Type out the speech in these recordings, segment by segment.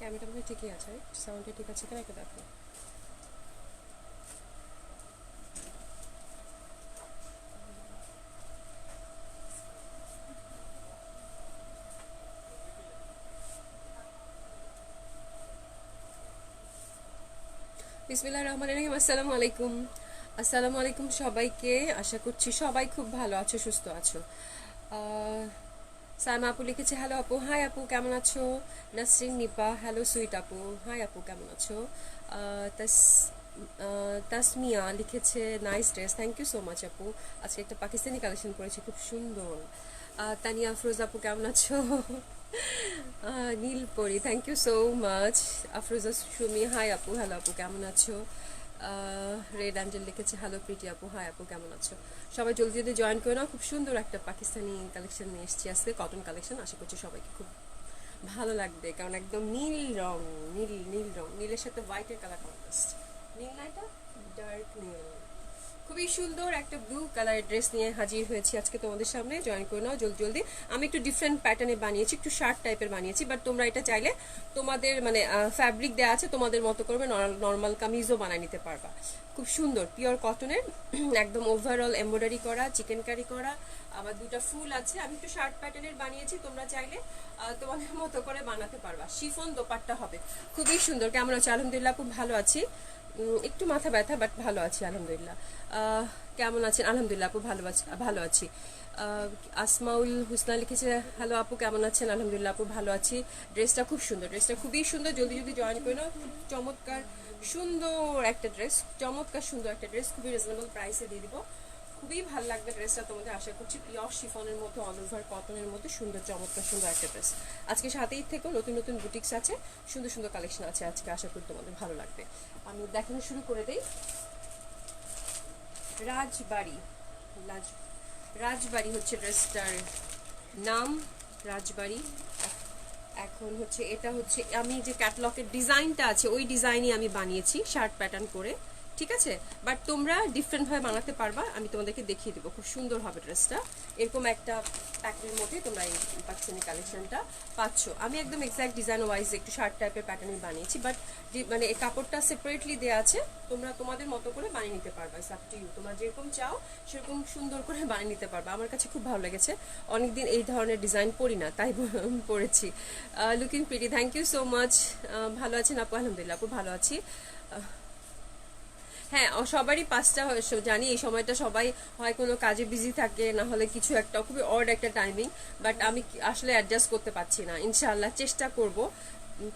ক্যামেরাটা মধ্যে ঠিকই আছে, সাউন্ডটা ঠিক আছে কিনা একটা দেখো। বিসমিল্লাহির রহমানির রহিম। আসসালামু আলাইকুম। আসসালামু আলাইকুম সবাইকে। আশা করছি সবাই খুব ভালো আছো, সুস্থ আছো। সাইমা আপু লিখেছে হ্যালো আপু। হাই আপু, কেমন আছো? নাসরিন নিপা হ্যালো সুইট আপু। হাই আপু, কেমন আছো? তাসমিয়া লিখেছে nice dress, thank you so much আপু। আজকে একটা পাকিস্তানি কালেকশন করেছি, খুব সুন্দর। তানিয়া আফরোজ আপু, কেমন আছো? Nilpori, thank you so much. Afroza Sumi, hi আপু। হ্যালো আপু, কেমন আছো? রেড অ্যাঞ্জেল লিখেছে হ্যালো প্রীতি আপু। হাই আপু, কেমন আছো? সবাই জলদি জলদি জয়েন করে নাও। খুব সুন্দর একটা পাকিস্তানি কালেকশন নিয়ে এসেছি আজকে, কটন কালেকশন। আশা করছি সবাইকে খুব ভালো লাগবে, কারণ একদম নীল রং, নীল নীল রং, নীলের সাথে হোয়াইটের কালার কন্ট্রাস্ট। নীল না এটা, ডার্ক নীল। খুবই সুন্দর একটা ব্লু কালারের ড্রেস নিয়ে হাজির হয়েছি আজকে তোমাদের সামনে। জয়েন করে নাও জলদি জলদি। আমি একটু ডিফারেন্ট প্যাটার্নে বানিয়েছি, একটু শার্ট টাইপের বানিয়েছি, বাট তোমরা এটা চাইলে তোমাদের মানে ফ্যাব্রিক দেওয়া আছে, তোমাদের মতো করবে, নর্মাল কামিজও বানিয়ে নিতে পারবা। খুব সুন্দর পিওর কটনের, একদম ওভারঅল এমব্রয়ডারি করা, চিকেন কারি করা, আবার দুটা ফুল আছে। আমি একটু শার্ট প্যাটার্নের বানিয়েছি, তোমরা চাইলে তোমাদের মতো করে বানাতে পারবা। শিফন দোপাট্টা হবে, খুবই সুন্দর। কেমন আছে? আলহামদুলিল্লাহ খুব ভালো আছি। একটু মাথা ব্যথা, বাট ভালো আছি আলহামদুলিল্লাহ। কেমন আছেন? আলহামদুলিল্লাহ আপু ভালো আছি, ভালো আছি। আসমাউল হুসনা লিখেছে হ্যালো আপু, কেমন আছেন? আলহামদুলিল্লাহ আপু ভালো আছি। ড্রেসটা খুব সুন্দর, ড্রেসটা খুবই সুন্দর। জলদি জলদি জয়েন করে নাও। খুব চমৎকার সুন্দর একটা ড্রেস, চমৎকার সুন্দর একটা ড্রেস, খুবই রিজনেবল প্রাইসে দিয়ে দিব। খুবই ভালো লাগবে ড্রেসটা তোমাদের, আশা করছি। পিওর শিফনের মধ্যে, অল ওভার কটনের মধ্যে সুন্দর, চমৎকার সুন্দর একটা ড্রেস। আজকে সাথেই থেকেও নতুন নতুন বুটিক্স আছে, সুন্দর সুন্দর কালেকশন আছে আজকে, আশা করি তোমাদের ভালো লাগবে। আমি দেখানো শুরু করে দেই। রাজবাড়ি, রাজবাড়ি হচ্ছে ড্রেসটার নাম, রাজবাড়ি। এখন হচ্ছে এটা হচ্ছে আমি যে ক্যাটলগের ডিজাইনটা আছে ওই ডিজাইনই আমি বানিয়েছি শার্ট প্যাটার্ন করে, ঠিক আছে? বাট তোমরা ডিফারেন্টভাবে বানাতে পারবা, আমি তোমাদেরকে দেখিয়ে দেবো। খুব সুন্দর হবে ড্রেসটা। এরকম একটা প্যাকের মধ্যে তোমরা এই পাকিস্তানি কালেকশনটা পাচ্ছ। আমি একদম এক্স্যাক্ট ডিজাইন ওয়াইজ একটু শার্ট টাইপের প্যাটার্নে বানিয়েছি, বাট মানে এই কাপড়টা সেপারেটলি দেওয়া আছে, তোমরা তোমাদের মতো করে বানিয়ে নিতে পারবা। ইটস আপ টু ইউ, তোমরা যেরকম চাও সেরকম সুন্দর করে বানিয়ে নিতে পারবা। আমার কাছে খুব ভালো লেগেছে, অনেকদিন এই ধরনের ডিজাইন পরি না, তাই পরেছি। Looking pretty, thank you so much. ভালো আছেন আপু? আলহামদুলিল্লাহ আপু ভালো আছি। হ্যাঁ, সবারই 5টা জানি, এই সময়টা সবাই হয় কোনো কাজে বিজি থাকে, না হলে কিছু একটা, খুবই অড একটা টাইমিং। বাট আমি আসলে অ্যাডজাস্ট করতে পারছি না। ইনশাআল্লাহ চেষ্টা করব।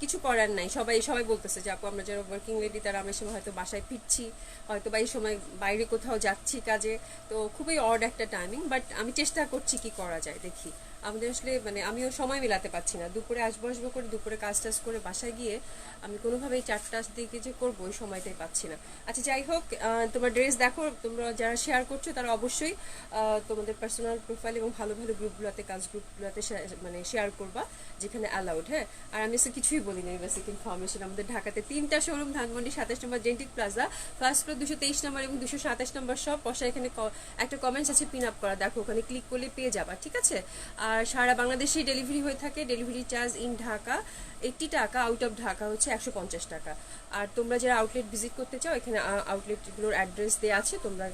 কিছু করার নাই, সবাই সবাই বলতেছে যে আপু আমরা যারা ওয়ার্কিং লেডি তারা আমরা সময় হয়তো বাসায় ফিরছি, হয়তো বা এই সময় বাইরে কোথাও যাচ্ছি কাজে, তো খুবই অড একটা টাইমিং। বাট আমি চেষ্টা করছি কি করা যায়, দেখি। আমাদের আসলে মানে আমিও সময় মেলাতে পারছি না, দুপুরে আসবো আসবো করে দুপুরে কাজ টাজ করে বাসায় গিয়ে আমি কোনোভাবেই 4টার দিকে যে করবো ওই সময়টাই পাচ্ছি না। আচ্ছা যাই হোক, তোমার ড্রেস দেখো, তোমরা যারা শেয়ার করছো তারা অবশ্যই তোমাদের পার্সোনাল প্রোফাইল এবং ভালো ভালো গ্রুপগুলোতে, কাজ গ্রুপগুলোতে মানে শেয়ার করবা, যেখানে অ্যালাউড। হ্যাঁ, আর আমি কিছুই বলি না, বেসিক ইনফরমেশন। আমাদের ঢাকাতে 3টা শোরুম, ধানমন্ডি 27 নম্বর জেন্টিক প্লাজা, ফার্স্ট ফ্লোর 223 নম্বর এবং 227 নম্বর সব পশা। এখানে একটা কমেন্টস আছে পিন আপ করা, দেখো ওখানে ক্লিক করলে পেয়ে যাবা, ঠিক আছে? আর সারা বাংলাদেশেই ডেলিভারি হয়ে থাকে। ডেলিভারি চার্জ ইন ঢাকা 80 টাকা, আউট অফ ঢাকা হচ্ছে 150 টাকা। আর তোমরা যারা আউটলেট ভিজিট করতে চাও, এখানে আউটলেটগুলোর অ্যাড্রেস দেওয়া আছে, তোমরা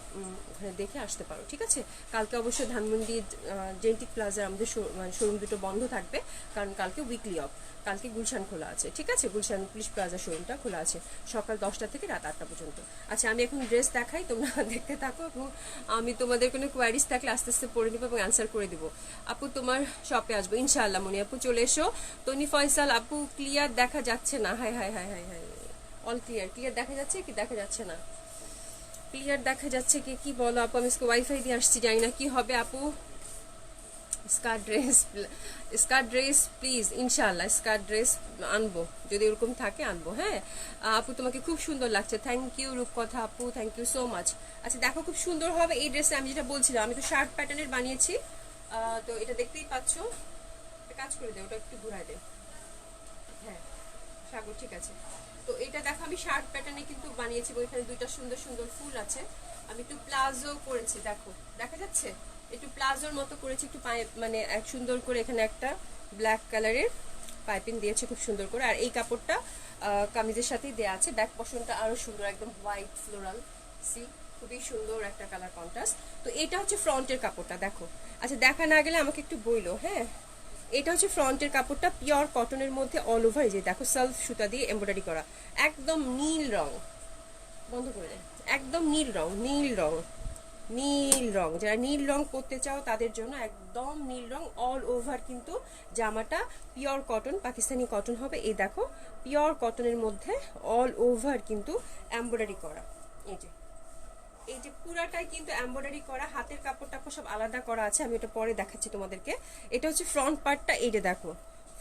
ওখানে দেখে আসতে পারো, ঠিক আছে? কালকে অবশ্যই ধানমন্ডি জেন্টিক প্লাজার আমাদের শোরুম দুটো বন্ধ থাকবে, কারণ কালকে উইকলি অফ। কালকে গুলশান খোলা আছে, ঠিক আছে? গুলশান পুলিশ প্লাজা শোরুমটা খোলা আছে সকাল 10টা থেকে রাত 8টা পর্যন্ত। আচ্ছা আমি এখন ড্রেস দেখাই, তোমরা দেখতে থাকো, এবং আমি তোমাদের কোনো কোয়ারিজ থাকলে আস্তে আস্তে পড়ে নিবো এবং অ্যান্সার করে দিব। আপু তোমার শপে আসবো ইনশাআল্লাহ। মনি আপু চলে এসো। তনি ফয়সাল আপু ক্লিয়ার দেখা যাচ্ছে না। High high high high high, all clear, clear দেখা যাচ্ছে কি দেখা যাচ্ছে না? ক্লিয়ার দেখা যাচ্ছে কি, কি বলো আপু? আমি ওয়াইফাই দিয়ে আসছি, জানি না কি হবে আপু। Skirt dress, skirt dress please, ইনশাআল্লাহ স্কার্ট ড্রেস আনবো, যদি এরকম থাকে আনবো। হ্যাঁ আপু তোমাকে খুব সুন্দর লাগছে, থ্যাংক ইউ রূপকথা আপু, থ্যাংক ইউ সো মাচ। আচ্ছা দেখো খুব সুন্দর হবে এই ড্রেসে। আমি যেটা বলছিলাম, আমি তো শার্ট প্যাটার্নের বানিয়েছি, তো এটা দেখতেই পাচ্ছ। কাজ করে দে, ওটা একটু ঘুরাই দে। হ্যাঁ সাগর, ঠিক আছে। তো এটা দেখো আমি শার্ট প্যাটার্নে কিন্তু বানিয়েছি, ওইখানে দুইটা সুন্দর সুন্দর ফুল আছে। আমি একটু প্লাজো করেছি, দেখো দেখা যাচ্ছে, একটু প্লাজোর মতো করেছি, একটু পায়ে মানে এক সুন্দর করে এখানে একটা ব্ল্যাক কালারের পাইপিং দিয়েছে খুব সুন্দর করে। আর এই কাপড়টা কামিজের সাথেই দেওয়া আছে। ব্যাক পশনটা আরো সুন্দর, একদম হোয়াইট ফ্লোরাল, সি খুবই সুন্দর একটা কালার কন্ট্রাস্ট। তো এটা হচ্ছে ফ্রন্টের কাপড়টা, দেখো। আচ্ছা দেখা না গেলে আমাকে একটু বইলো, হ্যাঁ। এটা হচ্ছে ফ্রন্টের কাপড়টা, পিওর কটনের মধ্যে অল ওভার যে দেখো সেলফ সুতা দিয়ে এমব্রয়ডারি করা, একদম নীল রং, বন্ধ করে দেয়, একদম নীল রং, নীল রং, নীল রং। যারা নীল রং করতে চাও তাদের জন্য একদম নীল রং অল ওভার। কিন্তু জামাটা পিওর কটন, পাকিস্তানি কটন হবে। এই দেখো পিওর কটনের মধ্যে অল ওভার কিন্তু এমব্রয়ডারি করা। এই যে পুরাটাই কিন্তু এমব্রয়ডারি করা, হাতের কাপড় টাপড় সব আলাদা করা আছে, আমি এটা পরে দেখাচ্ছি তোমাদেরকে। এটা হচ্ছে ফ্রন্ট পার্টটা, এই যে দেখো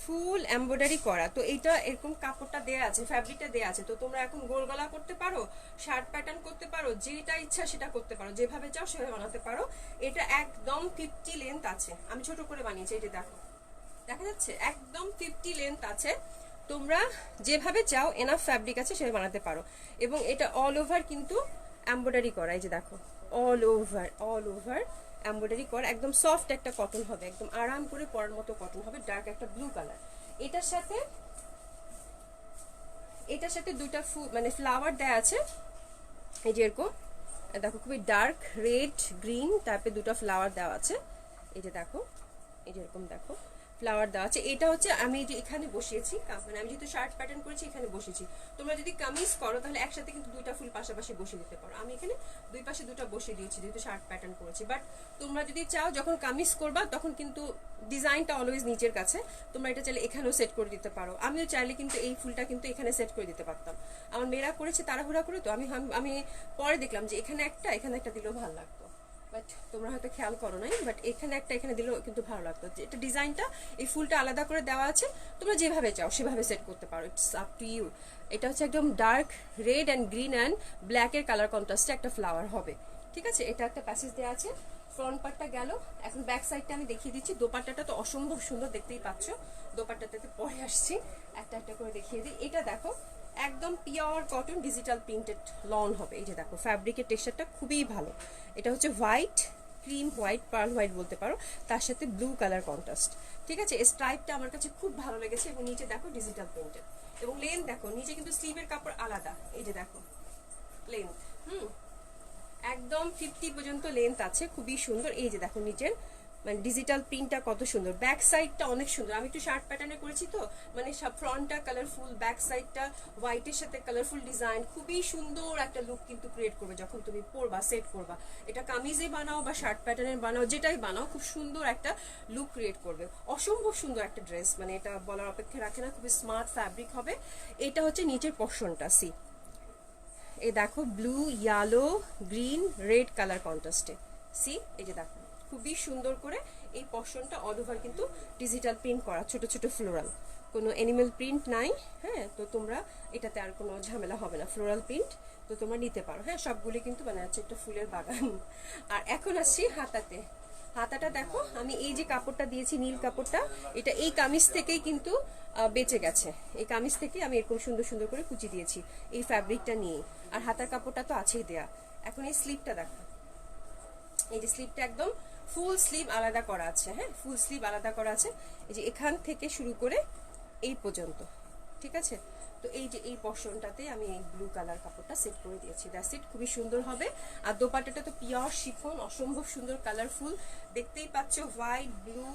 ফুল এমব্রয়ডারি করা। তো এইটা এরকম কাপড়টা দেয়া আছে, ফ্যাব্রিকটা দেয়া আছে। তো তোমরা এখন গোল গলা করতে পারো, শার্ট প্যাটার্ন করতে পারো, যেটা ইচ্ছা সেটা করতে পারো, যেভাবে চাও সেভাবে বানাতে পারো। এটা একদম 50 লেন্থ আছে, আমি ছোট করে বানিয়েছি, এটা দেখো দেখা যাচ্ছে একদম 50 লেন্থ আছে। তোমরা যেভাবে চাও এনাফ ফ্যাব্রিক আছে সেভাবে বানাতে পারো। এবং এটা অল ওভার কিন্তু এমব্রয়ডারি করা, এই যে দেখো অল ওভার এমব্রয়ডারি করা, একদম সফট একটা কটন হবে, একদম আরাম করে পরার মতো কটন হবে, ডার্ক একটা ব্লু কালার। এটার সাথে দুইটা মানে ফ্লাওয়ার দেয়া আছে, এই যে এরকম দেখো খুবই ডার্ক রেড গ্রিন টাইপের দুটো ফ্লাওয়ার দেওয়া আছে। এই যে দেখো, এই যে এরকম দেখো ফ্লাওয়ার দেওয়া আছে। এটা হচ্ছে আমি যে এখানে বসিয়েছি, মানে আমি যেহেতু শার্ট প্যাটার্ন করেছি এখানে বসিয়েছি। তোমরা যদি কামিজ করো তাহলে একসাথে কিন্তু দুইটা ফুল পাশাপাশি বসিয়ে দিতে পারো। আমি এখানে দুই পাশে দুটো বসিয়ে দিয়েছি যেহেতু শার্ট প্যাটার্ন করেছি। বাট তোমরা যদি চাও যখন কামিজ করবা তখন কিন্তু ডিজাইনটা অলওয়েজ নিচের কাছে, তোমরা এটা চাইলে এখানেও সেট করে দিতে পারো। আমিও চাইলে কিন্তু এই ফুলটা কিন্তু এখানে সেট করে দিতে পারতাম। আমার মেয়েরা করেছে তাড়াহুড়া করে, তো আমি পরে দেখলাম যে এখানে একটা দিলেও ভালো লাগতো, বাট তোমরা হয়তো খেয়াল করো নাই। বাট এখানে দিলেও কিন্তু ভালো লাগতো। এটা ডিজাইনটা এই ফুলটা আলাদা করে দেওয়া আছে, তোমরা যেভাবে চাও সেভাবে সেট করতে পারো, ইটস আপ টু ইউ। এটা হচ্ছে একদম dark red and green and ব্ল্যাকের কালার কন্ট্রাস্টে একটা ফ্লাওয়ার হবে, ঠিক আছে। এটা একটা প্যাসেজ দেওয়া আছে, ফ্রন্ট পার্টটা গেল। এখন ব্যাক সাইডটা আমি দেখিয়ে দিচ্ছি। দোপাট্টাটা তো অসম্ভব সুন্দর, দেখতেই পাচ্ছ। দোপাট্টাটাতে পরে আসছি, একটা একটা করে দেখিয়ে দিই। এটা দেখো একদম pure cotton digital printed lawn হবে। এই যে দেখো ফ্যাব্রিকের টেক্সচারটা খুবই ভালো। এটা হচ্ছে white, cream white, pearl white বলতে পারো, তার সাথে ব্লু কালার কন্ট্রাস্ট, ঠিক আছে। এই স্ট্রাইপটা আমার কাছে খুব ভালো লেগেছে। এবং নিচে দেখো ডিজিটাল প্রিন্টেড, এবং লেন্থ দেখো, নিচে কিন্তু স্লিভের কাপড় আলাদা। এই যে দেখো লেন্থ, একদম 50 পর্যন্ত লেন্থ আছে, খুবই সুন্দর। এই যে দেখো নিচের মানে ডিজিটাল প্রিন্টটা কত সুন্দর, ব্যাক সাইডটা অনেক সুন্দর। আমি একটু শার্ট প্যাটার্নে করেছি তো, মানে সব ফ্রন্টটা কালারফুল, ব্যাক সাইডটা হোয়াইটের সাথে কালারফুল ডিজাইন, খুবই সুন্দর একটা লুক কিন্তু ক্রিয়েট করবে যখন তুমি পরবা, সেট করবা। এটা কামিজে বানাও বা শার্ট প্যাটার্নে বানাও, যেটাই বানাও, খুব সুন্দর একটা লুক ক্রিয়েট করবে। অসম্ভব সুন্দর একটা ড্রেস, মানে এটা বলার অপেক্ষা রাখে না, খুবই স্মার্ট ফ্যাব্রিক হবে। এটা হচ্ছে নিচের পোরশনটা, সি এই দেখো blue, yellow, green, red colour কন্ট্রাস্টে, সি এই যে দেখো খুবই সুন্দর করে এই পোরশনটা অল ওভার কিন্তু ডিজিটাল প্রিন্ট করা, ছোট ছোট ফ্লোরাল, কোনো অ্যানিমেল প্রিন্ট নাই। হ্যাঁ, তো তোমরা এটাতে আর কোনো ঝামেলা হবে না, ফ্লোরাল প্রিন্ট তো তোমরা নিতে পারো। হ্যাঁ, সবগুলি কিন্তু মানে হচ্ছে একটা ফুলের বাগান। আর এখন আসছি হাতাতে। হাতাটা দেখো, আমি এই যে কাপড়টা দিয়েছি নীল কাপড়টা, এটা এই কামিজ থেকেই কিন্তু বেঁচে গেছে। এই কামিজ থেকে আমি এরকম সুন্দর সুন্দর করে কুচি দিয়েছি এই ফ্যাব্রিকটা নিয়ে। আর হাতার কাপড়টা তো আছেই দেয়া। এখন এই স্লিভটা দেখো, এই যে স্লিভটা একদম ফুল স্লিভ আলাদা করা আছে। হ্যাঁ, ফুল স্লিভ আলাদা করা আছে, এই যে এখান থেকে শুরু করে এই পর্যন্ত, ঠিক আছে। তো এই যে এই পোরশনটাতে আমি এই ব্লু কালার কাপড়টা সেট করে দিয়েছি, দ্যাটস ইট, খুবই সুন্দর হবে। আর দোপাট্টাটা তো পিওর শিফন, অসম্ভব সুন্দর কালারফুল, দেখতেই পাচ্ছ হোয়াইট, ব্লু,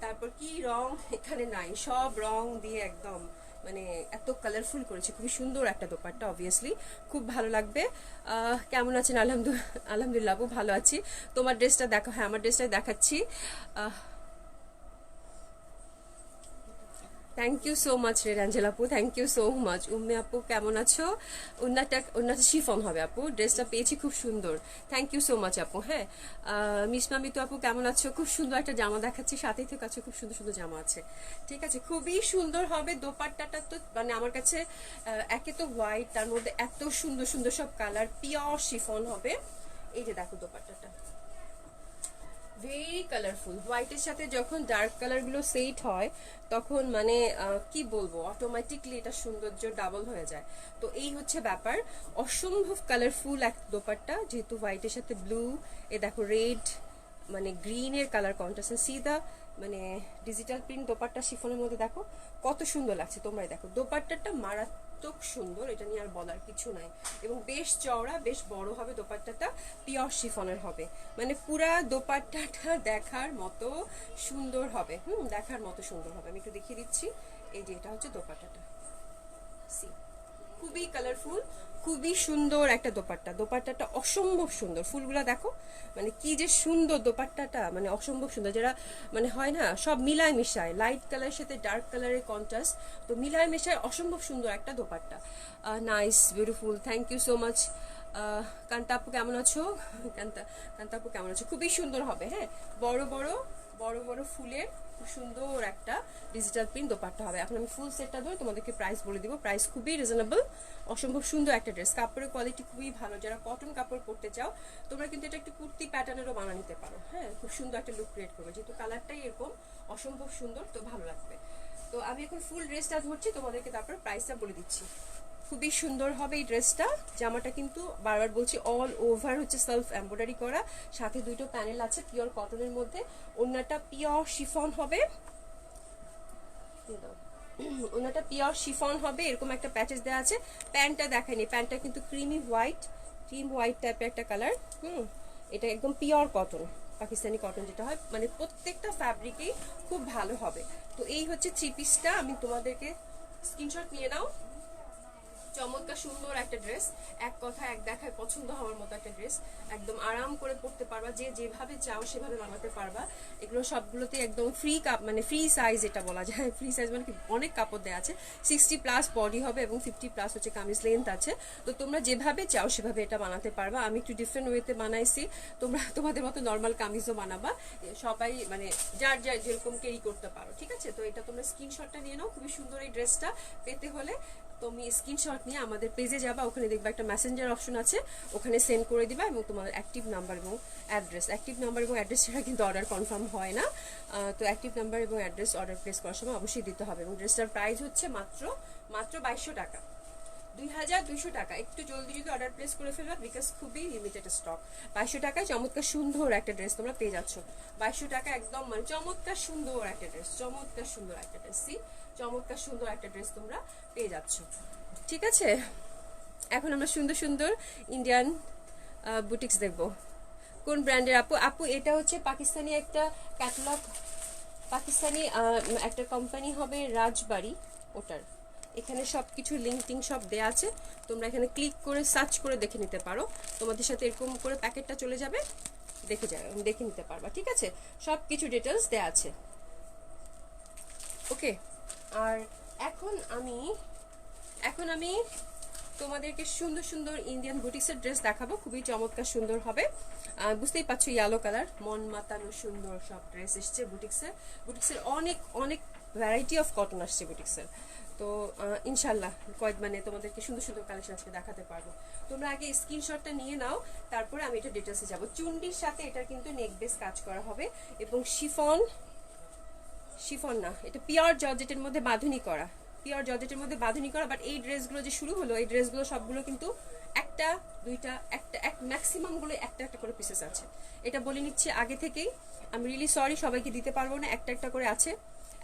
তারপর কি রং এখানে নাই, সব রং দিয়ে একদম মানে এত কালারফুল করেছে, খুবই সুন্দর একটা দোপাট্টা, অবভিয়াসলি খুব ভালো লাগবে। কেমন আছেন? আলহামদুলিল্লাহ আপু, ভালো আছি। তোমার ড্রেসটা দেখো, হ্যাঁ আমার ড্রেসটা দেখাচ্ছি। থ্যাংক ইউ সো মাচ রেঞ্জেল আপু, thank you so much. Umme আপু কেমন আছো? উন্নাটা শিফন হবে আপু, ড্রেসটা পেয়েছি খুব সুন্দর, থ্যাংক ইউ সো মাচ আপু। হ্যাঁ, মিসমা মিতু আপু কেমন আছো? খুব সুন্দর একটা জামা দেখাচ্ছি, সাথেই থেকে আছে, খুব সুন্দর সুন্দর জামা আছে, ঠিক আছে, খুবই সুন্দর হবে। দোপাট্টাটা তো মানে আমার কাছে একে তো হোয়াইট, তার মধ্যে এত সুন্দর সুন্দর সব কালার, পিওর শিফন হবে। এই যে দেখো দোপাট্টাটা ভেরি কালারফুল, হোয়াইটের সাথে যখন ডার্ক কালার গুলো সেট হয় তখন মানে কি বলবো, অটোমেটিকলি এটা সৌন্দর্য ডাবল হয়ে যায়। তো এই হচ্ছে ব্যাপার, অসম্ভব কালারফুল এক দোপাট্টা, যেহেতু হোয়াইটের সাথে ব্লু, এ দেখো রেড, মানে গ্রিনের কালার কন্ট্রাস্ট, সি দা মানে ডিজিটাল প্রিন্ট দোপাট্টা শিফনের মধ্যে দেখো কত সুন্দর লাগছে, তোমরাই দেখো দোপাট্টাটা মারাত্মক সুন্দর, এটা নিয়ে আর বলার কিছু নাই। এবং বেশ চওড়া, বেশ বড় হবে দোপাট্টাটা, পিওর শিফনের হবে, মানে পুরা দোপাট্টাটা দেখার মতো সুন্দর হবে, দেখার মতো সুন্দর হবে। আমি একটু দেখিয়ে দিচ্ছি, এই যে এটা হচ্ছে দোপাট্টাটা, সি খুবই কালারফুল, খুবই সুন্দর একটা দোপাট্টা। দোপাট্টাটা অসম্ভব সুন্দর, ফুলগুলা দেখো মানে কি যে সুন্দর দোপাট্টাটা, মানে অসম্ভব সুন্দর। যারা মানে হয় না সব মিলায় মিশায়, লাইট কালারের সাথে ডার্ক কালারের কন্ট্রাস্ট, তো মিলায় মিশায় অসম্ভব সুন্দর একটা dupatta. Nice, beautiful, thank you so much. কান্তাপু কেমন আছো? কান্তাপু কেমন আছো? খুবই সুন্দর হবে, হ্যাঁ, বড় বড় বড় বড় ফুলের খুব সুন্দর একটা ডিজিটাল প্রিন্ট দোপাট্টা হবে। এখন আমি ফুল সেটটা ধরে তোমাদেরকে প্রাইস বলে দিব। প্রাইস খুবই রিজনেবল, অসম্ভব সুন্দর একটা ড্রেস, কাপড়ের কোয়ালিটি খুবই ভালো। যারা কটন কাপড় পরতে চাও তোমরা কিন্তু এটা একটু কুর্তি প্যাটার্নেরও বানা নিতে পারো, হ্যাঁ, খুব সুন্দর একটা লুক ক্রিয়েট করবে, যেহেতু কালারটাই এরকম অসম্ভব সুন্দর, তো ভালো লাগবে। তো আমি এখন ফুল ড্রেসটা ধরছি, তোমাদেরকে তারপর প্রাইসটা বলে দিচ্ছি। খুবই সুন্দর হবে এই ড্রেসটা। জামাটা কিন্তু বারবার বলছি অল ওভার হচ্ছে সেলফ এমব্রয়ডারি করা, সাথে দুটো প্যানেল আছে পিওর কটনের মধ্যে। ওড়নাটা পিওর শিফন হবে, ওড়নাটা পিওর শিফন হবে, এরকম একটা প্যাচেস দেওয়া আছে। প্যান্টটা দেখায়নি, প্যান্টটা কিন্তু ক্রিম হোয়াইট টাইপের একটা কালার। এটা একদম পিওর কটন, পাকিস্তানি কটন যেটা হয়, মানে প্রত্যেকটা ফ্যাব্রিকেই খুব ভালো হবে। তো এই হচ্ছে থ্রি পিসটা, আমি তোমাদেরকে স্ক্রিনশট নিয়ে নাও। চমৎকার সুন্দর একটা ড্রেস, এক কথা এক দেখায় পছন্দ হওয়ার মতো একটা ড্রেস, একদম আরাম করে পড়তে পারবা, যে যেভাবে চাও সেভাবে বানাতে পারবা। এগুলো সবগুলোতে একদম ফ্রি কাপ, মানে ফ্রি সাইজ এটা বলা যায়, ফ্রি সাইজ মানে কি অনেক কাপড় দেওয়া আছে, 60+ বডি হবে এবং 50+ হচ্ছে কামিজ লেন্থ আছে। তো তোমরা যেভাবে চাও সেভাবে এটা বানাতে পারবা। আমি একটু ডিফারেন্ট ওয়েতে বানাইছি, তোমরা তোমাদের মতো নর্মাল কামিজও বানাবা, সবাই মানে যার যার যেরকম ক্যারি করতে পারো, ঠিক আছে? তো এটা তোমরা স্ক্রিনশটটা নিয়ে নাও। খুবই সুন্দর এই ড্রেসটা পেতে হলে তুমি স্ক্রিনশট নিয়ে আমাদের পেজে যাবা, ওখানে দেখবা একটা মেসেঞ্জার অপশন আছে, ওখানে সেন্ড করে দিবা এবং তোমার অ্যাক্টিভ নাম্বার এবং অ্যাড্রেস ছাড়া কিন্তু অর্ডার কনফার্ম হয় না। তো অ্যাক্টিভ নাম্বার এবং অ্যাড্রেস অর্ডার প্লেস করার সময় অবশ্যই দিতে হবে। এবং ড্রেসটার প্রাইস হচ্ছে মাত্র 2200 টাকা, 2200 টাকা। একটু জলদি যদি অর্ডার প্লেস করে ফেলবা, বিকজ খুবই লিমিটেড স্টক। 2200 টাকায় চমৎকার সুন্দর একটা ড্রেস তোমরা পেয়ে যাচ্ছ। 2200 টাকা একদম মানে চমৎকার সুন্দর একটা ড্রেস, চমৎকার সুন্দর একটা ড্রেস, চমৎকার সুন্দর একটা ড্রেস তোমরা পেয়ে যাচ্ছ, ঠিক আছে? এখন আমরা সুন্দর সুন্দর ইন্ডিয়ান বুটিক্স দেখবো। কোন ব্র্যান্ডের আপু? আপু এটা হচ্ছে পাকিস্তানি একটা ক্যাটালগ, পাকিস্তানি একটা কোম্পানি হবে রাজবাড়ি, ওটার এখানে সব কিছু লিঙ্ক টিঙ্ক সব দেওয়া আছে, তোমরা এখানে ক্লিক করে সার্চ করে দেখে নিতে পারো। তোমাদের সাথে এরকম করে প্যাকেটটা চলে যাবে, দেখে নিতে পারবা, ঠিক আছে? সব কিছু ডিটেলস দেওয়া আছে, ওকে। আর এখন আমি তোমাদেরকে সুন্দর সুন্দর ইন্ডিয়ান বুটিক্সের ড্রেস দেখাবো, খুবই চমৎকার সুন্দর হবে। বুঝতেই পারছো ইয়েলো কালার, মন মাতানো সুন্দর সব ড্রেস এসছে বুটিক্সের অনেক অনেক ভ্যারাইটি অফ কটন আসছে বুটিক্সের। তো ইনশাল্লাহ মানে তোমাদেরকে সুন্দর সুন্দর কালেকশন আজকে দেখাতে পারবো। তোমরা আগে স্ক্রিনশটটা নিয়ে নাও, তারপরে আমি এটা ডিটেলসে যাবো। চুন্ডির সাথে এটার কিন্তু নেক বেস কাজ করা হবে এবং শিফন না, এটা পিওর জর্জেটের মধ্যে বাঁধনি করা, বাট এই ড্রেসগুলো যে শুরু হলো, এই ড্রেসগুলো সবগুলো কিন্তু একটা দুইটা এক ম্যাক্সিমাম গুলো একটা একটা করে পিসেস আছে। এটা বলে নিচ্ছি আগে থেকেই, আমি রিয়েলি সরি, সবাইকে দিতে পারবো না, একটা একটা করে আছে।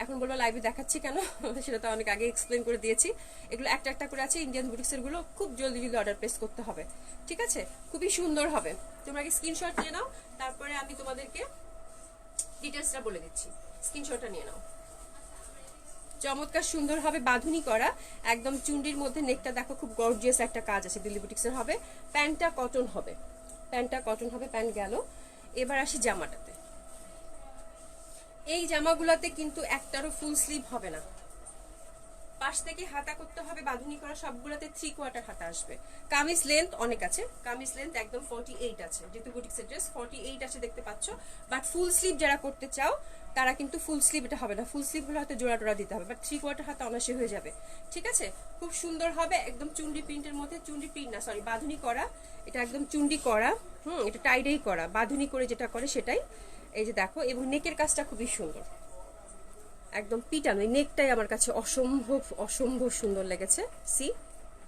এখন বলবো লাইভে দেখাচ্ছি কেন, সেটা তো অনেক আগে এক্সপ্লেন করে দিয়েছি। এগুলো একটা একটা করে আছে, ইন্ডিয়ান বুটিক্সের গুলো খুব জলদি অর্ডার প্লেস করতে হবে, ঠিক আছে? খুবই সুন্দর হবে, তোমরা আগে স্ক্রিনশট নিয়ে নাও, তারপরে আমি তোমাদেরকে ডিটেলসটা বলে দিচ্ছি। স্ক্রিনশটটা নিয়ে নাও। চমৎকার সুন্দর হবে, বাঁধুনি করা একদম চুন্ডির মধ্যে, নেকটা দেখো খুব গর্জিয়াস একটা কাজ আছে, দিল্লি বুটিক্সের হবে। প্যান্টটা কটন হবে, প্যান্ট গেল। এবার আসি জামাটাতে। এই জামাগুলোতে কিন্তু একটারও ফুল স্লিভ হবে না, পাশ থেকে হাতা করতে হবে বাঁধুনি করা, সবগুলোতে 3/4 হাতা আসবে। কামিজ লেন্থ অনেক আছে, কামিজ লেন্থ একদম 48 আছে, যেহেতু বুটিক্সের ড্রেস 48 আছে দেখতে পাচ্ছ। বাট ফুল স্লিভ যারা করতে চাও তারা কিন্তু ফুল স্লিভ এটা হবে না, ফুল স্লিভ হলে হয়তো জোড়া টোড়া দিতে হবে, বাট 3/4 হাতা অনায়াসে হয়ে যাবে, ঠিক আছে? খুব সুন্দর হবে, একদম চুন্ডি প্রিন্টের মধ্যে, চুন্ডি প্রিন্ট না সরি বাঁধুনি করা, এটা একদম চুন্ডি করা, এটা টাইডেই করা, বাঁধুনি করে যেটা করে সেটাই। এই যে দেখো, এবং নেকের কাজটা খুবই সুন্দর, একদম পিটানো, এই নেকটাই আমার কাছে অসম্ভব সুন্দর লেগেছে।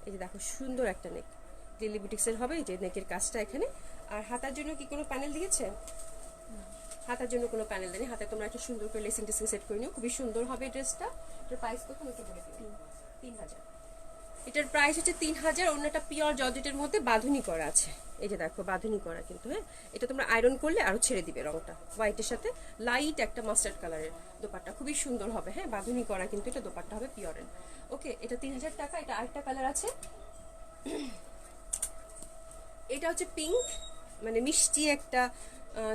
এই যে দেখো সুন্দর একটা নেক, দিল্লি বুটিক্সের হবে। এই যে নেকের কাজটা এখানে, আর হাতার জন্য কি কোনো প্যানেল দিয়েছে? হাতার জন্য কোনো প্যানেল দেয়নি, হাতে তোমরা একটা সুন্দর করে লেসিং টেসিং সেট করে নিও, খুবই সুন্দর হবে ড্রেসটা। এটার প্রাইস কত একটু বলে দিও। 3000। এটার প্রাইস হচ্ছে 3000। অন্যটা পিওর জর্জেটের মধ্যে বাঁধুনি করা আছে, এই যে দেখো বাঁধুনি করা কিন্তু। হ্যাঁ, এটা তোমরা আয়রন করলে আরো ছেড়ে দিবে রংটা, হোয়াইটের সাথে লাইট একটা মাস্টার্ড কালারের দোপাট্টা, খুবই সুন্দর হবে। হ্যাঁ, বাঁধুনি করা কিন্তু এটা দোপাট্টা হবে পিওরের। ওকে, এটা 3000 টাকা। এটা আরেকটা কালার আছে, এটা হচ্ছে পিঙ্ক, মানে মিষ্টি একটা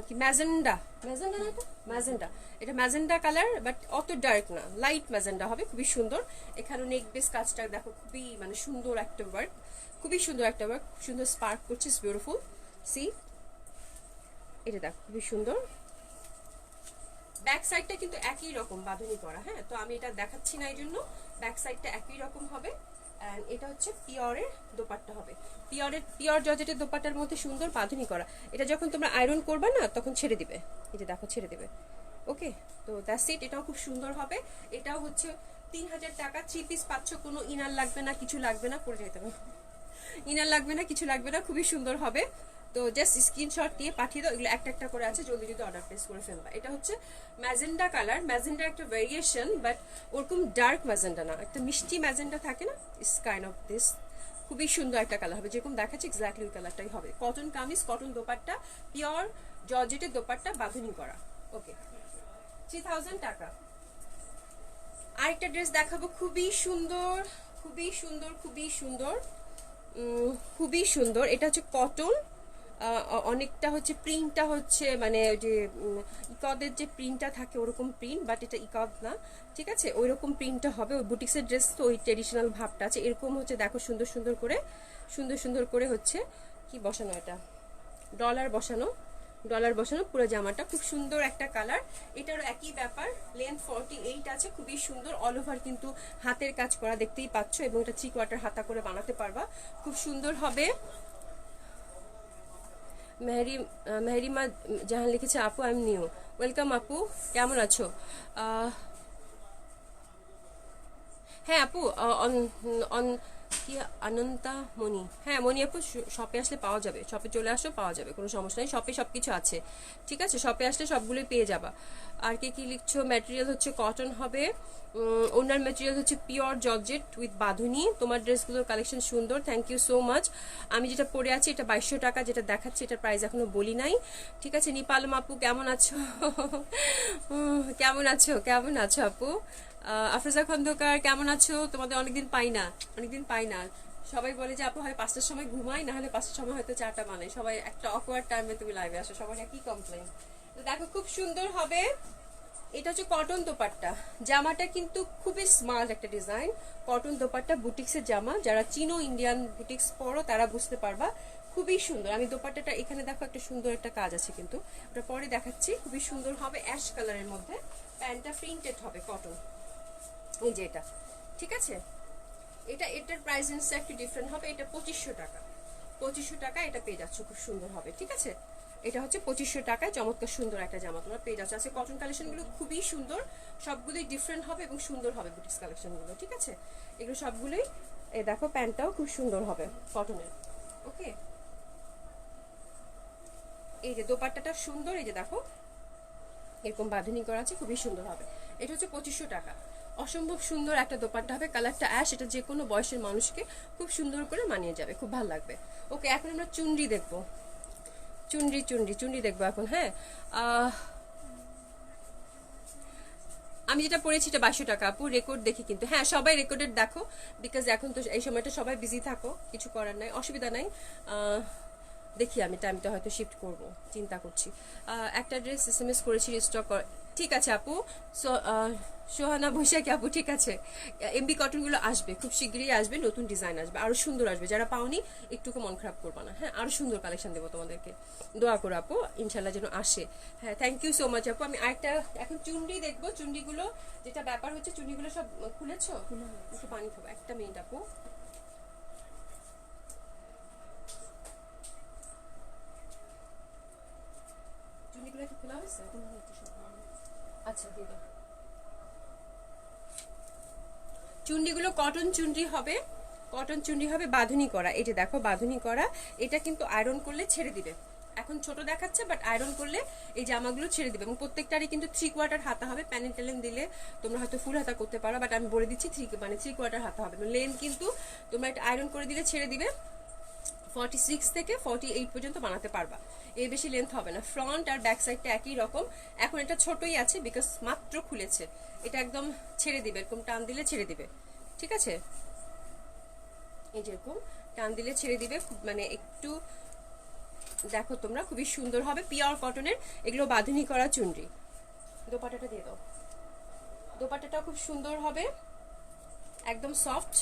কি ম্যাজেন্ডা, ম্যাজেন্ডা না, এটা ম্যাজেন্ডা, এটা ম্যাজেন্ডা কালার, বাট অত ডার্ক না, লাইট ম্যাজেন্ডা হবে, খুবই সুন্দর। এখানে নেক বেস কাজটা দেখো, খুবই মানে সুন্দর একটা ওয়ার্ক, খুবই সুন্দর একটা ওয়ার্ক, সুন্দর স্পার্ক করছে, ইটস বিউটিফুল। সি, এটা দেখো খুবই সুন্দর। ব্যাক সাইডটা কিন্তু একই রকম বাঁধুনি করা। হ্যাঁ, তো আমি এটা দেখাচ্ছি না, এই জন্য ব্যাক সাইডটা একই রকম হবে। এন্ড এটা হচ্ছে পিওরের দোপাট্টা হবে, পিওর জর্জেটের দোপাট্টার মধ্যে সুন্দর বাঁধুনি করা। এটা যখন তোমরা আয়রন করবে না তখন ছেড়ে দিবে, এই যে দেখো ছেড়ে দিবে। ওকে, তো দ্যাটস ইট। এটাও খুব সুন্দর হবে। এটাও হচ্ছে 3000 টাকা। 3 পিস পাচ্ছ, কোনো ইনার লাগবে না, কিছু লাগবে না, পরে যেতে হবে, ইনার লাগবে না, কিছু লাগবে না, খুবই সুন্দর হবে। তো জাস্ট স্ক্রিনশট দিয়ে পাঠিয়ে দাও, এগুলো একটা একটা করে আছে, জলদি যদি অর্ডার প্লেস করে ফেলবা। এটা হচ্ছে ম্যাজেন্ডা কালার, ম্যাজেন্ডার একটা ভেরিয়েশন, বাট ওরকম ডার্ক ম্যাজেন্ডা না, একটা মিষ্টি ম্যাজেন্ডা থাকে না, ইস কাইন্ড অফ দিস। খুবই সুন্দর একটা কালার হবে, যেরকম দেখাচ্ছে এক্স্যাক্টলি ওই কালারটাই হবে। Cotton kameez, cotton dupatta, pure জর্জেটের দোপাট্টা, বাঁধুনি করা। ওকে, 3000 টাকা। আরেকটা ড্রেস দেখাবো, খুবই সুন্দর, খুবই সুন্দর, খুবই সুন্দর, খুবই সুন্দর। এটা হচ্ছে কটন, অনেকটা হচ্ছে প্রিন্টটা হচ্ছে মানে ওই যে ইকদের যে প্রিন্টটা থাকে ওরকম প্রিন্ট, বাট এটা ইকদ না, ঠিক আছে, ওই রকম প্রিন্টটা হবে। ওই বুটিক্সের ড্রেস তো ওই ট্রেডিশনাল ভাবটা আছে, এরকম হচ্ছে দেখো সুন্দর সুন্দর করে, সুন্দর সুন্দর করে হচ্ছে কি বসানো, এটা ডলার বসানো, ডলার বসানো পুরো জামাটা, খুব সুন্দর একটা কালার। এটারও একই ব্যাপার, লেন্থ 48 আছে, খুবই সুন্দর, অল ওভার কিন্তু হাতের কাজ করা দেখতেই পাচ্ছ, এবং এটা 3 কোয়ার্টার হাতা করে বানাতে পারবা, খুব সুন্দর হবে। মেহরিমা জাহান লিখেছে, আপু আই এম নিউ। ওয়েলকাম আপু, কেমন আছো? হ্যাঁ আপু, অন অন কি অনন্তা মনি, হ্যাঁ মনি আপু, শপে আসলে পাওয়া যাবে, শপে চলে আসো, পাওয়া যাবে, কোনো সমস্যা নেই, শপে সবকিছু আছে, ঠিক আছে, শপে আসলে সবগুলোই পেয়ে যাবা। আর কে কি লিখছো? ম্যাটেরিয়াল হচ্ছে কটন হবে, ওনার ম্যাটেরিয়াল হচ্ছে পিওর জর্জেট উইথ বাঁধুনি। তোমার ড্রেসগুলোর কালেকশন সুন্দর, থ্যাংক ইউ সো মাচ। আমি যেটা পরে আছি এটা 2200 টাকা, যেটা দেখাচ্ছি এটার প্রাইস এখনো বলি নাই, ঠিক আছে। নিপালম আপু কেমন আছো? কেমন আছো, কেমন আছো আপু? আফরোজা খন্দকার কেমন আছো? তোমাদের অনেকদিন পাই না, অনেকদিন পাই না। সবাই বলে যে আপু হয় 5টার সময় ঘুমাই, না হলে 5টার সময় হয়তো 4টা বানাই, সবাই একটা অকওয়ার্ড টাইমে তুমি লাইভে আসো, সবাই একই কমপ্লেন। তো দেখো খুব সুন্দর হবে। এটা হচ্ছে কটন দোপাট্টা, জামাটা কিন্তু খুবই স্মার্ট একটা ডিজাইন, কটন দোপাট্টা, বুটিক্সের জামা, যারা চিনো ইন্ডিয়ান বুটিক্স পরো তারা বুঝতে পারবা, খুবই সুন্দর। আমি দোপাট্টাটা এখানে দেখো একটা সুন্দর একটা কাজ আছে, কিন্তু ওটা পরে দেখাচ্ছি, খুবই সুন্দর হবে, অ্যাশ কালারের মধ্যে, প্যান্টটা প্রিন্টেড হবে কটন, এই যে এটা, ঠিক আছে। এটার প্রাইস রেঞ্জটা একটু ডিফারেন্ট হবে, এটা 2500 টাকা, 2500 টাকা এটা পেয়ে যাচ্ছ, খুব সুন্দর হবে, ঠিক আছে। এটা হচ্ছে 2500 টাকায় চমৎকার সুন্দর একটা জামা তোমরা পেয়ে যাচ্ছ। আছে কটন কালেকশনগুলো খুবই সুন্দর, সবগুলোই ডিফারেন্ট হবে এবং সুন্দর হবে বুটিক্স কালেকশনগুলো, ঠিক আছে। এগুলো সবগুলোই, এই দেখো প্যান্টটাও খুব সুন্দর হবে কটনের। ওকে, এই যে দোপাট্টাটা সুন্দর, এই যে দেখো এরকম বাঁধনি করা আছে, খুবই সুন্দর হবে। এটা হচ্ছে 2500 টাকা, অসম্ভব সুন্দর একটা দোপাট্টা হবে, কালারটা অ্যাশ, এটা যে কোনো বয়সের মানুষকে খুব সুন্দর করে মানিয়ে যাবে, খুব ভালো লাগবে। ওকে, এখন আমরা চুনরি দেখবো, চুনরি চুনরি চুনরি দেখবো এখন। হ্যাঁ, আমি যেটা পড়েছি এটা 2200 টাকা আপু, রেকর্ড দেখি কিন্তু, হ্যাঁ সবাই রেকর্ডেড দেখো, বিকজ এখন তো এই সময়টা সবাই বিজি থাকো, কিছু করার নাই, অসুবিধা নাই। দেখি আমি টাইমটা হয়তো শিফট করব, চিন্তা করছি। একটা ড্রেস এসএমএস করেছি রিস্টক, ঠিক আছে আপু। সোহানা বৈশাখী আপু, ঠিক আছে, এমবি কটনগুলো আসবে খুব শীঘ্রই, আসবে নতুন ডিজাইন আসবে, আরো সুন্দর আসবে, যারা পাওনি একটুকু মন খারাপ করবা না, হ্যাঁ আরো সুন্দর কালেকশন দেবো তোমাদেরকে, দোয়া করো আপু ইনশাল্লাহ যেন আসে। হ্যাঁ, থ্যাংক ইউ সো মাচ আপু। আমি আরেকটা এখন চুনরি দেখবো, চুনরিগুলো যেটা ব্যাপার হচ্ছে, চুনরিগুলো সব খুলেছো, একটু পানি খাবো, একটা মিনিট আপু। চুনরিগুলো কি খোলা হয়েছে? আচ্ছা দিয়ে দাও। চুনরিগুলো কটন চুনরি হবে, কটন চুনরি হবে, বাঁধুনি করা, এই যে দেখো বাঁধুনি করা, এটা কিন্তু আয়রন করলে ছেড়ে দিবে, এখন ছোট দেখাচ্ছে, বাট আয়রন করলে এই জামাগুলো ছেড়ে দিবে। এবং প্রত্যেকটারই কিন্তু 3/4 হাতা হবে। প্যানেল ট্যালেন দিলে তোমরা হয়তো ফুল হাতা করতে পারো, বাট আমি বলে দিচ্ছি 3/4 হাতা হবে। লেন্থ কিন্তু তোমরা এটা আয়রন করে দিলে ছেড়ে দিবে। 46 থেকে 48 পর্যন্ত বানাতে পারবা, এর বেশি লেন্থ হবে না। ফ্রন্ট আর ব্যাক সাইডটা একই রকম। এখন এটা ছোটই আছে বিকজ মাত্র খুলেছে। এটা একদম ছেড়ে দিবে, এরকম টান দিলে ছেড়ে দিবে, ঠিক আছে? এই যেরকম টান দিলে ছেড়ে দিবে, মানে একটু দেখো তোমরা, খুবই সুন্দর হবে। পিওর কটনের এগুলো বাঁধনি করা চুনরি। দোপাট্টাটা দিয়ে দাও। দোপাট্টাটা খুব সুন্দর হবে, একদম সফট।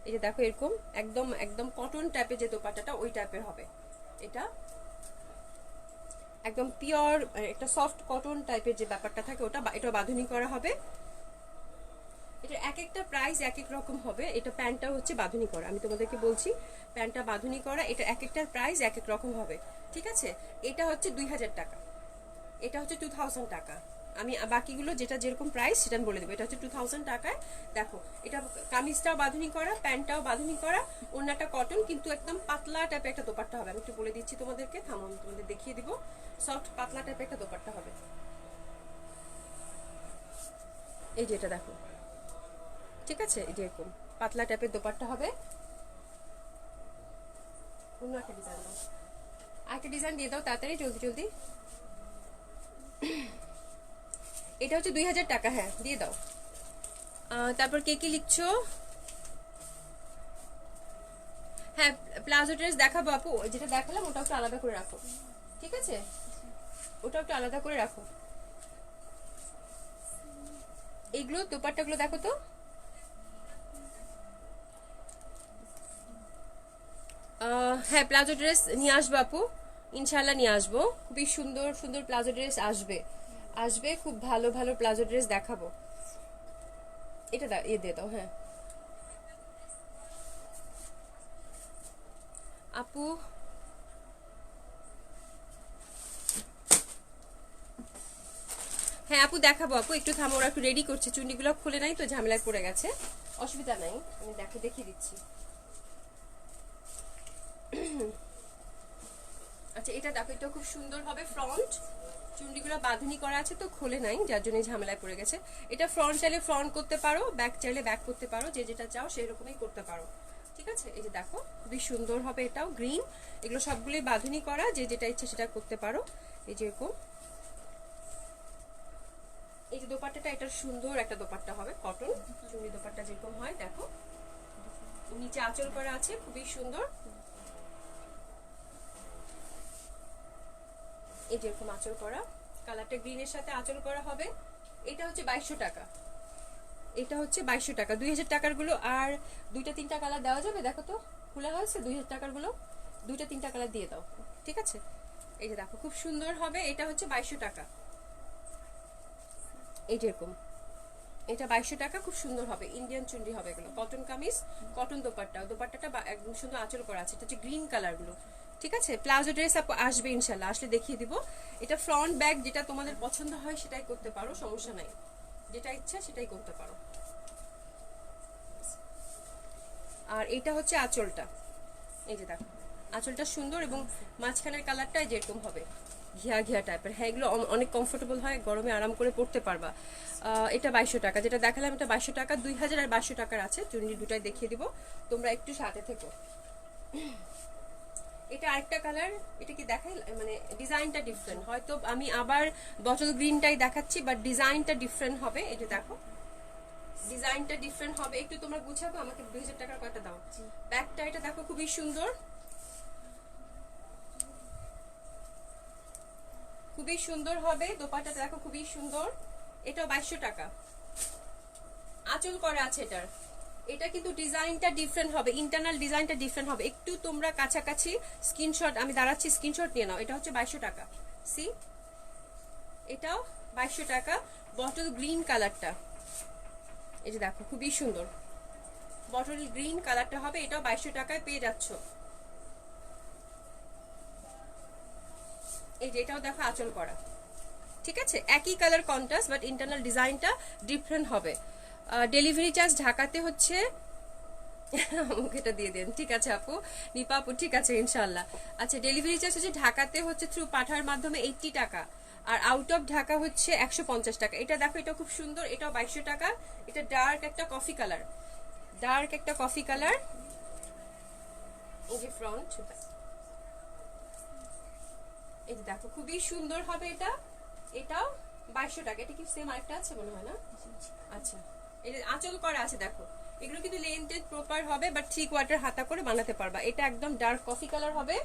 এই যে দেখো এরকম একদম একদম কটন টাইপের যে দোপাট্টাটা ওই টাইপের হবে। এটা একদম পিওর একটা সফট কটন টাইপের যে ব্যাপারটা থাকে ওটা, এটা বাঁধনি করা হবে। এটা এক একটা প্রাইস এক এক রকম হবে। এটা প্যান্টটা হচ্ছে বাঁধনি করা, আমি তোমাদেরকে বলছি প্যান্টটা বাঁধনি করা। এটা এক একটার প্রাইস এক এক রকম হবে, ঠিক আছে? এটা হচ্ছে 2000 টাকা, এটা হচ্ছে 2000 টাকা। আমি বাকিগুলো যেটা যেরকম প্রাইস সেটা আমি বলে দেবো। এটা হচ্ছে 2000 টাকায়। দেখো এটা কামিজটাও বাঁধনি করা, প্যান্টটাও বাঁধনি করা, ওড়নাটা কটন, কিন্তু একদম পাতলা টাইপের একটা দোপাট্টা হবে। আমি একটু বলে দিচ্ছি তোমাদেরকে, থামো আমি তোমাদের দেখিয়ে দিব। সফট পাতলা টাইপের একটা দোপাট্টা হবে। এই যে এটা দেখো, ঠিক আছে? এই যে এরকম পাতলা টাইপের দোপাট্টা হবে। অন্য একটা ডিজাইন দাও, আরেকটা ডিজাইন দিয়ে দাও তাড়াতাড়ি, জলদি জলদি। এটা হচ্ছে 2000 টাকা, হ্যাঁ দিয়ে দাও। তারপর কে কি লিখছো? হ্যাঁ প্লাজো ড্রেস দেখাবো আপু, যেটা দেখালাম ওটা একটু আলাদা করে রাখো, ঠিক আছে? ওটা একটু আলাদা করে রাখো। এইগুলো দোপাট্টাগুলো দেখো তো। হ্যাঁ প্লাজো ড্রেস নিয়ে আসবো আপু, ইনশাল্লাহ নিয়ে আসবো। খুবই সুন্দর সুন্দর প্লাজো ড্রেস আসবে, আসবে খুব ভালো ভালো প্লাজো ড্রেস দেখাবো। এটা দিয়ে দাও। হ্যাঁ আপু, হ্যাঁ আপু দেখাবো আপু, একটু থামো, ওরা একটু রেডি করছে, চুন্ডিগুলো খুলে নাই তো ঝামেলায় পড়ে গেছে। অসুবিধা নাই, আমি দেখিয়ে দিচ্ছি। আচ্ছা এটা দেখো, এটা খুব সুন্দর হবে। ফ্রন্ট চুন্ডিগুলো বাঁধনি করা আছে তো খুলে নাই, যার জন্য ঝামেলায় পড়ে গেছে। এটা ফ্রন্ট চাইলে ফ্রন্ট করতে পারো, ব্যাক চাইলে ব্যাক করতে পারো, যে যেটা চাও সেই রকমই করতে পারো, ঠিক আছে? এই যে দেখো খুবই সুন্দর হবে। এটাও গ্রিন, এগুলো সবগুলোই বাঁধনি করা, যে যেটা ইচ্ছা সেটা করতে পারো। এই যে এরকম, এই যে দোপাট্টাটা, এটা সুন্দর একটা দোপাট্টা হবে, কটন চুন্ডি দোপাট্টা যেরকম হয়। দেখো নিচে আঁচল করা আছে, খুবই সুন্দর। এই যেরকম আঁচল করা, কালারটা গ্রিনের সাথে আঁচল করা হবে। এটা হচ্ছে 2200 টাকা, এটা হচ্ছে 2200 টাকা। 2000 টাকার গুলো আর 2-3টা কালার দেওয়া যাবে? দেখো তো খোলা হয়েছে 2000 টাকার গুলো, 2-3টা কালার দিয়ে দাও, ঠিক আছে? এই যে দেখো খুব সুন্দর হবে। এটা হচ্ছে 2200 টাকা, এই যেরকম, এটা 2200 টাকা, খুব সুন্দর হবে। ইন্ডিয়ান চুন্ডি হবে এগুলো, কটন কামিজ, কটন দোপাট্টা, দোপাট্টাটা একদম সুন্দর আঁচল করা আছে। এটা হচ্ছে গ্রিন কালার গুলো, ঠিক আছে? প্লাজো ড্রেস আসবে ইনশাল্লাহ, আসলে দেখিয়ে দিব। এটা ফ্রন্ট ব্যাক যেটা তোমাদের পছন্দ হয় সেটাই করতে পারো, সমস্যা নাই, যেটা ইচ্ছা সেটাই করতে পারো। আর এটা হচ্ছে আঁচলটা, এই যে দেখো আঁচলটা সুন্দর, এবং মাঝখানের কালারটা যেরকম হবে ঘিয়া ঘিয়া টাইপের। হ্যাঁ এগুলো অনেক কমফোর্টেবল হয়, গরমে আরাম করে পড়তে পারবা। এটা 2200 টাকা, যেটা দেখালাম এটা 2200 টাকা। 2000 আর 2200 টাকার আছে, চুন্ডি দুটাই দেখিয়ে দিব, তোমরা একটু সাথে থেকো। এটা আরেকটা কালার, এটা কি দেখাই, মানে ডিজাইনটা ডিফারেন্ট, হয়তো আমি আবার বটল গ্রিনটাই দেখাচ্ছি, বাট ডিজাইনটা ডিফারেন্ট হবে। এটা দেখো ডিজাইনটা ডিফারেন্ট হবে, একটু তোমরা বুঝাবো আমাকে। 2000 টাকার কয়টা দাও। ব্যাকটা এটা দেখো খুবই সুন্দর, খুবই সুন্দর হবে। দোপাট্টাটা দেখো খুবই সুন্দর, এটাও 2200 টাকা। আঁচল করা আছে এটার, এটা কিন্তু ডিজাইনটা ডিফারেন্ট হবে, ইন্টারনাল ডিজাইনটা ডিফারেন্ট হবে। একটু তোমরা কাছাকাছি স্ক্রিনশট, আমি দাঁড়াচ্ছি, স্ক্রিনশট নিয়ে নাও। এটা হচ্ছে 2200 টাকা, সি এটাও 2200 টাকা। বটল গ্রিন কালারটা, এই যে দেখো খুবই সুন্দর বটল গ্রিন কালারটা হবে, এটাও 2200 টাকায় পেয়ে যাচ্ছ। এই যে এটাও দেখো আঁচল করা, ঠিক আছে? একই কালার কন্ট্রাস্ট, বাট ইন্টারনাল ডিজাইনটা ডিফারেন্ট হবে। ডেলিভারি চার্জ ঢাকাতে হচ্ছে আমাকে এটা দিয়ে দেন, ঠিক আছে আপু, নিপা আপু, ঠিক আছে ইনশাল্লাহ। আচ্ছা, ডেলিভারি চার্জ হচ্ছে ঢাকাতে হচ্ছে থ্রু পাঠার মাধ্যমে 80 টাকা, আর আউট অফ ঢাকা হচ্ছে 150 টাকা। এটা দেখো, এটা খুব সুন্দর, এটাও 2200 টাকা। এটা ডার্ক একটা কফি কালার, ডার্ক একটা কফি কালার। এই যে ফ্রন্ট, এই যে দেখো খুবই সুন্দর হবে এটা। এটাও 2200 টাকা। এটা কি সেম আরেকটা আছে মনে হয় না? আচ্ছা, এটা আঁচল করা আছে দেখো। এগুলো কিন্তু লেন্থ প্রপার হবে, বাট 3/4 হাতা করে বানাতে পারবা। এটা একদম ডার্ক কফি কালার হবে,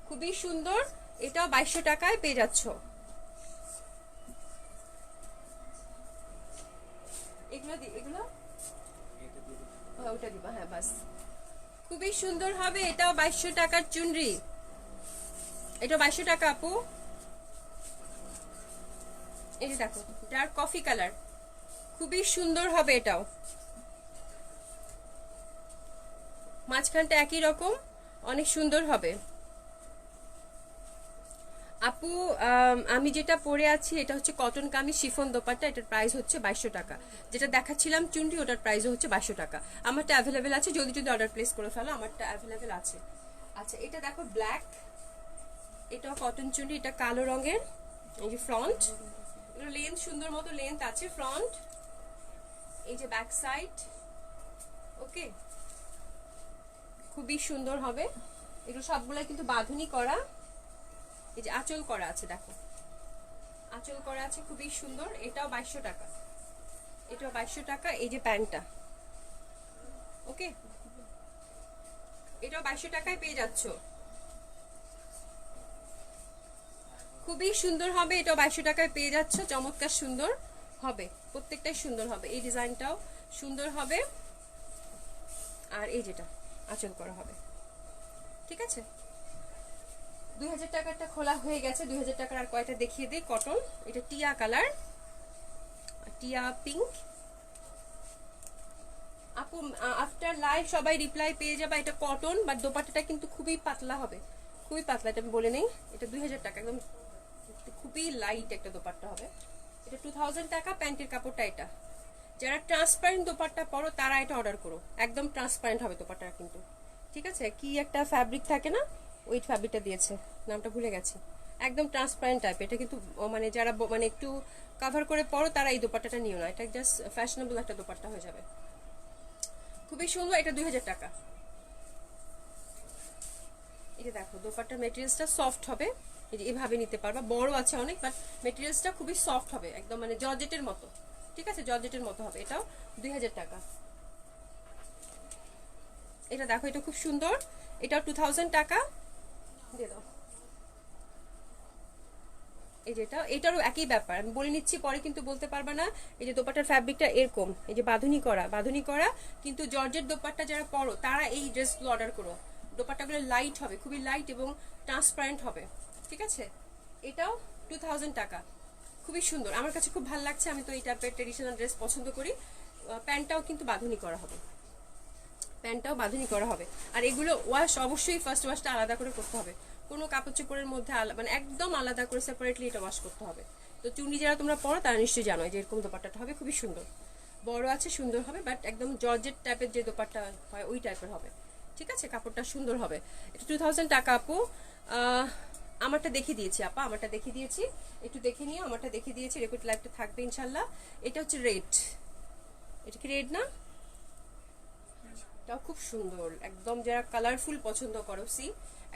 খুবই সুন্দর। এটাও 2200 টাকায় পেয়ে যাচ্ছ। এগুলো এগুলো ওটা দিবা, হ্যাঁ বাস। খুবই সুন্দর হবে, এটাও 2200 টাকার চুনরি। এটা 2200 টাকা আপু। এই যে দেখো ডার্ক কফি কালার, খুবই সুন্দর হবে এটাও। মাঝখানটা একই রকম, অনেক সুন্দর হবে আপু। আমি যেটা পরে আছি এটা হচ্ছে কটন কামিজ শিফন দোপাট্টা, এটার প্রাইস হচ্ছে 2200 টাকা। যেটা দেখাচ্ছিলাম চুনরি, ওটার প্রাইসও হচ্ছে 2200 টাকা। আমারটা অ্যাভেলেবেল আছে, যদি যদি অর্ডার প্লেস করে ফেলো, আমারটা অ্যাভেলেবেল আছে। আচ্ছা, এটা দেখো ব্ল্যাক, এটাও কটন চুনরি, এটা কালো রঙের। এই যে ফ্রন্ট, এগুলো লেন্থ সুন্দর মতো লেন্থ আছে ফ্রন্ট। এই যে ব্যাক সাইড, ওকে, খুবই সুন্দর হবে। এগুলো সবগুলো কিন্তু বাঁধনি করা। এই যে আঁচল করা আছে দেখো, আঁচল করা আছে, খুবই সুন্দর। এটাও 2200 টাকা, এটাও 2200 টাকা। এই যে প্যান্টটা, ওকে, এটাও 2200 টাকায় পেয়ে যাচ্ছ। খুবই সুন্দর হবে, এটাও 2200 টাকায় পেয়ে যাচ্ছ। চমৎকার সুন্দর হবে, প্রত্যেকটাই সুন্দর হবে। এই ডিজাইনটাও সুন্দর হবে, আর এই যেটা আঁচল করা হবে, ঠিক আছে। 2000 টাকারটা খোলা হয়ে গেছে। 2000 টাকার আর কয়টা দেখিয়ে দিই। কটন, এটা টিয়া কালার, টিয়া পিঙ্ক। আপু আফটার লাইভ সবাই রিপ্লাই পেয়ে যাবে। এটা কটন, বাট দোপাট্টাটা কিন্তু খুবই পাতলা হবে, খুবই পাতলা, এটা আমি বলে নেই। এটা 2000 টাকা, একদম খুবই লাইট একটা দোপাট্টা হবে। এটা 2000 টাকা। প্যান্টের কাপড়টা এটা। যারা ট্রান্সপারেন্ট দোপাট্টা পরো তারা এটা অর্ডার করো, একদম ট্রান্সপারেন্ট হবে দোপাট্টা কিন্তু, ঠিক আছে। কি একটা ফ্যাব্রিক থাকে না, ওই ফ্যাব্রিকটা দিয়েছে, নামটা ভুলে গেছি। একদম ট্রান্সপারেন্ট টাইপ। এটা কিন্তু মানে যারা মানে একটু কভার করে পরো তারা এই দোপাট্টাটা নিও না, এটা জাস্ট ফ্যাশনেবল একটা দোপাট্টা হয়ে যাবে, খুবই সুন্দর। এটা 2000 টাকা। এটা দেখো দোপাট্টার মেটেরিয়ালসটা সফট হবে, এই যে এভাবে নিতে পারবা, বড় আছে অনেক, বাট মেটেরিয়ালসটা খুবই সফট হবে, একদম মানে জর্জেটের মতো, ঠিক আছে, জর্জেটের মতো হবে। এটাও 2000 টাকা। এটা দেখো, এটা খুব সুন্দর, এটাও 2000 টাকা দিয়ে দাও। এই যেটা, এটারও একই ব্যাপার, আমি বলে নিচ্ছি, পরে কিন্তু বলতে পারবা না। এই যে দোপাট্টার ফ্যাব্রিকটা এরকম, এই যে বাঁধুনি করা, বাঁধুনি করা, কিন্তু জর্জেট দোপাট্টা যারা পরো তারা এই ড্রেসগুলো অর্ডার করো। দোপাট্টাগুলো লাইট হবে, খুবই লাইট এবং ট্রান্সপারেন্ট হবে, ঠিক আছে। এটাও 2000 টাকা, খুবই সুন্দর, আমার কাছে খুব ভালো লাগছে। আমি তো এই টাইপের ট্রেডিশনাল ড্রেস পছন্দ করি। প্যান্টটাও কিন্তু বাঁধুনি করা হবে, প্যান্টটাও বাঁধুনি করা হবে। আর এগুলো ওয়াশ অবশ্যই ফার্স্ট ওয়াশটা আলাদা করে করতে হবে, কোনো কাপড় চোপড়ের মধ্যে মানে একদম আলাদা করে সেপারেটলি এটা ওয়াশ করতে হবে। তো চুনি যারা তোমরা পরো তারা নিশ্চয়ই জানো যে এরকম দোপাট্টাটা হবে, খুবই সুন্দর, বড় আছে, সুন্দর হবে, বাট একদম জর্জেট টাইপের যে দোপাট্টা হয় ওই টাইপের হবে, ঠিক আছে। কাপড়টা সুন্দর হবে। এটা 2000 টাকা আপু। আমারটা দেখিয়ে দিয়েছি আপা, আমারটা দেখিয়ে দিয়েছি, একটু দেখে নিও। আমারটা দেখিয়ে দিয়েছি, রেকর্ড লাইভটা থাকবে ইনশাল্লাহ। এটা হচ্ছে রেড, এটা কি রেড না? এটাও খুব সুন্দর, একদম যারা কালারফুল পছন্দ করো,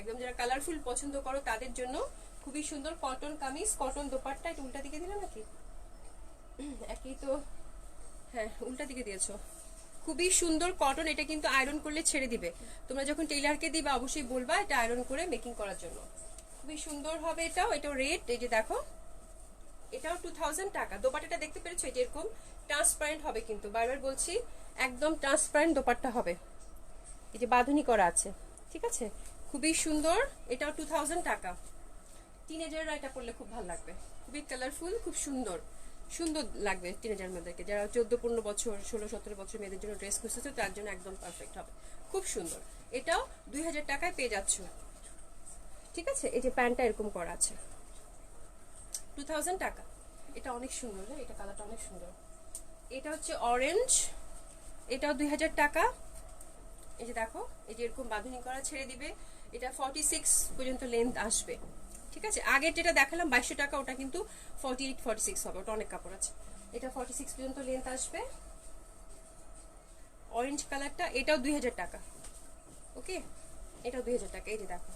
একদম যারা কালারফুল পছন্দ করো তাদের জন্য খুবই সুন্দর। Cotton kameez, cotton dupatta. এটা উল্টা দিকে দিলাম নাকি? একই তো, হ্যাঁ উল্টা দিকে দিয়েছো। খুবই সুন্দর কটন, এটা কিন্তু আয়রন করলে ছেড়ে দিবে। তোমরা যখন টেইলারকে দিবা অবশ্যই বলবা এটা আয়রন করে মেকিং করার জন্য, খুবই সুন্দর হবে। এটাও রেড, এই যে দেখো, এটাও 2000 টাকা। দোপাট্টাটা দেখতে পেরেছো, এটা এরকম ট্রান্সপারেন্ট হবে, কিন্তু বারবার বলছি একদম ট্রান্সপারেন্ট দোপাট্টা হবে। এই যে বাঁধনি করা আছে, ঠিক আছে, খুবই সুন্দর। এটাও 2000 টাকা। টিনেজাররা এটা পরলে খুব ভালো লাগবে, খুবই কালারফুল, খুব সুন্দর, সুন্দর লাগবে টিনেজার মেয়েদেরকে। যারা 14-15 বছর, 16-17 বছর মেয়েদের জন্য ড্রেস খুঁজতেছে তার জন্য একদম পারফেক্ট হবে, খুব সুন্দর। এটাও 2000 টাকায় পেয়ে যাচ্ছ, ঠিক আছে। এই যে প্যান্টটা এরকম করা আছে, 2000 টাকা। এটা অনেক সুন্দর, এটা কালারটা অনেক সুন্দর। এটা হচ্ছে অরেঞ্জ, এটাও 2000 টাকা। এই যে দেখো, এই যে এরকম বাঁধনি করা ছেড়ে দিবে। এটা 46 পর্যন্ত লেন্থ আসবে, ঠিক আছে। আগের যেটা দেখালাম 2200 টাকা, ওটা কিন্তু 48 46 হবে, ওটা অনেক কাপড় আছে। এটা 46 পর্যন্ত লেন্থ আসবে। অরেঞ্জ কালারটা, এটাও 2000 টাকা। ওকে, এটাও 2000 টাকা। এই যে দেখো,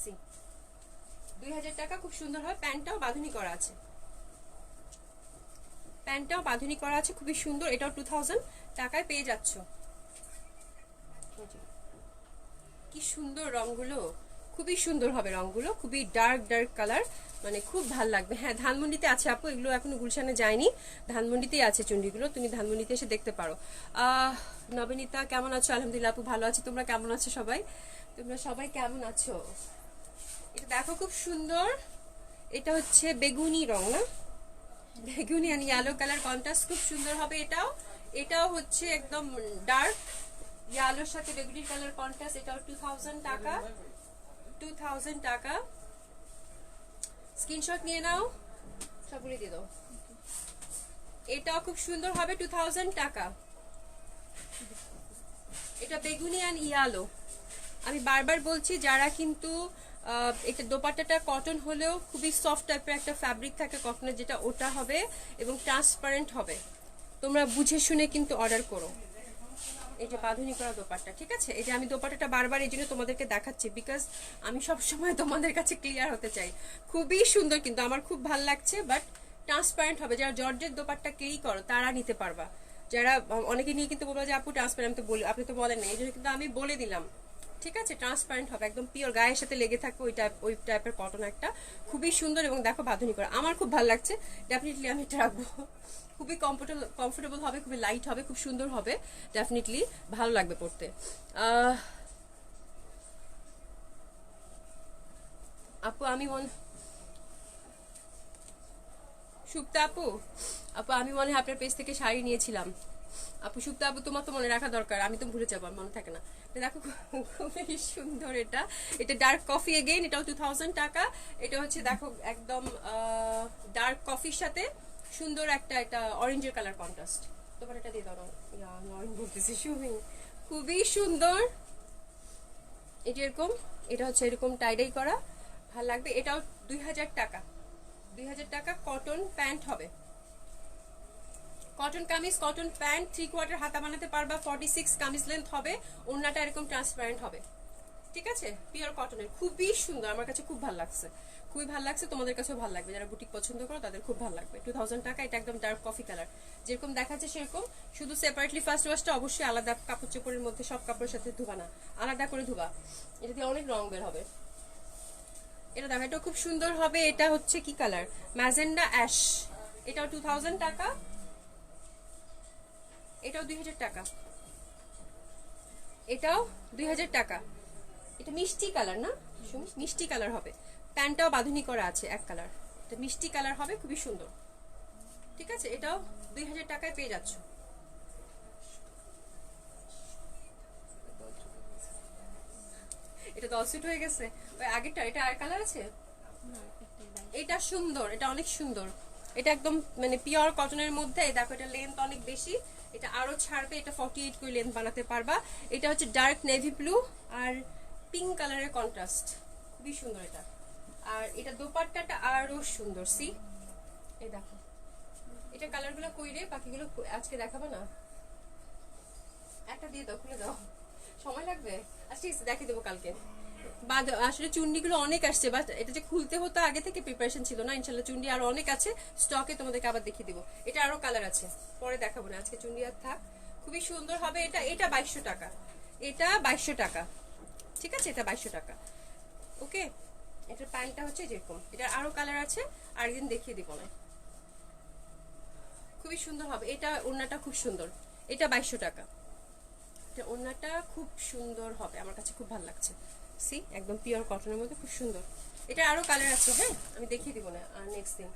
সি 2000 টাকা, খুব সুন্দর হয়। প্যান্টটাও বাঁধনি করা আছে, প্যান্টটাও বাঁধনি করা আছে, খুবই সুন্দর। এটাও 2000 টাকায় পেয়ে যাচ্ছ। কি সুন্দর রংগুলো, খুবই সুন্দর হবে রংগুলো, খুবই ডার্ক ডার্ক কালার, মানে খুব ভাল লাগবে। হ্যাঁ, ধানমন্ডিতে আছে আপু, এগুলো এখনো গুলশানে যায়নি, ধানমন্ডিতেই আছে চুন্ডিগুলো, তুমি ধানমন্ডিতে এসে দেখতে পারো। নবনীতা কেমন আছো? আলহামদুলিল্লাহ আপু, ভালো আছি। তোমরা কেমন আছো সবাই? তোমরা সবাই কেমন আছো? এটা দেখো, খুব সুন্দর। এটা হচ্ছে বেগুনি রং না, বেগুনি আর ইয়েলো কালার কন্ট্রাস্ট, খুব সুন্দর হবে। এটাও এটাও হচ্ছে একদম ডার্ক ইয়েলোর সাথে বেগুনি কালার কন্ট্রাস্ট। এটাও 2000 টাকা, 2000 টাকা। স্ক্রিনশট নিয়ে নাও, সবগুলো দিয়ে দাও। এটাও খুব সুন্দর হবে, 2000 টাকা। এটা বেগুনি আর ইয়ালো। আমি বারবার বলছি, যারা কিন্তু এটা দোপাট্টাটা কটন হলেও খুবই সফট টাইপের একটা ফ্যাব্রিক থাকে কটনের, যেটা ওটা হবে এবং ট্রান্সপারেন্ট হবে। তোমরা বুঝে শুনে কিন্তু অর্ডার করো। এই যে বাঁধনি করা দোপাট্টা, ঠিক আছে। এই যে আমি দোপাট্টাটা বারবার এই জন্য তোমাদেরকে দেখাচ্ছি, বিকজ আমি সবসময় তোমাদের কাছে ক্লিয়ার হতে চাই। খুবই সুন্দর, কিন্তু আমার খুব ভালো লাগছে, বাট ট্রান্সপারেন্ট হবে। যারা জর্জের দোপাট্টা ক্যারি করো তারা নিতে পারবা। যারা অনেকে নিয়ে কিন্তু বলবো যে আপু ট্রান্সপারেন্ট, তো বলি আপনি তো বলেন না, এই জন্য কিন্তু আমি বলে দিলাম, ঠিক আছে। ট্রান্সপারেন্ট হবে, একদম পিওর, গায়ের সাথে লেগে থাকবে ওই টাইপের কটন একটা, খুবই সুন্দর। এবং দেখো বাঁধনি করা, আমার খুব ভালো লাগছে, ডেফিনেটলি আমি এটা রাখবো। খুবই কমফোর্টেবল হবে, খুবই লাইট হবে, খুব সুন্দর হবে, ডেফিনেটলি ভালো লাগবে পড়তে। আপু আমি সুপ্তা আপু, আমি মনে হয় আপনার পেজ থেকে শাড়ি নিয়েছিলাম। আপু সুপ্তা আপু, তোমার তো মনে রাখা দরকার, আমি তো ভুলে যাবো, মনে থাকে না। দেখো খুবই সুন্দর। এটা এটা ডার্ক কফি এগেইন, এটাও 2000 টাকা। এটা হচ্ছে দেখো একদম ডার্ক কফির সাথে সুন্দর একটা, এটা অরেঞ্জের কালার কন্ট্রাস্ট। তোমার এটা দিয়ে দাও, অরেঞ্জ বলতেছি, খুবই সুন্দর। এটা এরকম, এটা হচ্ছে এরকম টাইডাই করা, ভাল লাগবে। এটাও 2000 টাকা, 2000 টাকা। কটন প্যান্ট হবে, কটন কামিজ, কটন প্যান্ট, 3/4 হাতা বানাতে পারবা। 46 কামিজ লেন্থ হবে, ওড়নাটা এরকম ট্রান্সপারেন্ট হবে, ঠিক আছে। পিওর কটনের, খুবই সুন্দর, আমার কাছে খুব ভালো লাগছে, খুবই ভালো লাগছে। তোমাদের কাছেও ভালো লাগবে, যারা বুটিক পছন্দ করো তাদের খুব ভালো লাগবে। 2000 টাকা। এটা একদম ডার্ক কফি কালার, যেরকম দেখাচ্ছে সেরকম, শুধু সেপারেটলি ফার্স্ট ওয়াশটা অবশ্যই আলাদা কাপড় চোপড়ের মধ্যে, সব কাপড়ের সাথে ধুবা না, আলাদা করে ধুবা। এটা দিয়ে অনেক রং বের হবে। এটা দেখো, এটা খুব সুন্দর হবে। এটা হচ্ছে কি কালার, ম্যাজেন্ডা অ্যাশ। এটাও 2000 টাকা, এটাও 2000 টাকা, এটাও 2000 টাকা। এটা মিষ্টি কালার না, মিষ্টি কালার হবে। প্যান্টটাও বাঁধনি করা আছে এক কালার, এটা মিষ্টি কালার হবে, খুবই সুন্দর, ঠিক আছে। এটাও 2000 টাকায় পেয়ে যাচ্ছ। এটা 10 ফিট হয়ে গেছে, ওই আগেরটা। এটা আর কালার আছে, এটা সুন্দর, এটা অনেক সুন্দর। এটা একদম মানে পিওর কটনের মধ্যে। দেখো, এটা লেন্থ অনেক বেশি, এটা আরো ছাড়বে। এটা 48 করে লেন্থ বানাতে পারবা। এটা হচ্ছে ডার্ক নেভি ব্লু আর পিঙ্ক কালারের কন্ট্রাস্ট, খুবই সুন্দর এটা। আর এটা দোপাট্টাটা আরো সুন্দর, সি এই দেখো। এটা কালারগুলো কই রে, বাকিগুলো আজকে দেখাবো না, একটা দিয়ে দাও, খুলে দাও, সময় লাগবে। আচ্ছা ঠিক আছে, দেখিয়ে দেবো কালকে। আসলে চুন্ডিগুলো অনেক আসছে, বাট এটা যে খুলতে হতো, আগে থেকে প্রিপারেশন ছিল না। ইনশাল্লাহ চুন্ডি আরো অনেক আছে স্টকে, তোমাদেরকে আবার দেখিয়ে দিব। এটা আরো কালার আছে, পরে দেখাবো না, আজকে চুন্ডি আর থাক। খুবই সুন্দর হবে এটা। এটা 2200 টাকা, এটা 2200 টাকা, ঠিক আছে। এটা 2200 টাকা, ওকে। এটার প্যান্টটা হচ্ছে যেরকম, এটার আরো কালার আছে, আর একদিন দেখিয়ে দিব না। খুবই সুন্দর হবে এটা। ওড়নাটা খুব সুন্দর, এটা 2200 টাকা। এটা ওড়নাটা খুব সুন্দর হবে, আমার কাছে খুব ভালো লাগছে, সি একদম পিওর কটনের মধ্যে, খুব সুন্দর। এটা আরো কালার আছে, হ্যাঁ আমি দেখিয়ে দিব না। আর নেক্সট দিন,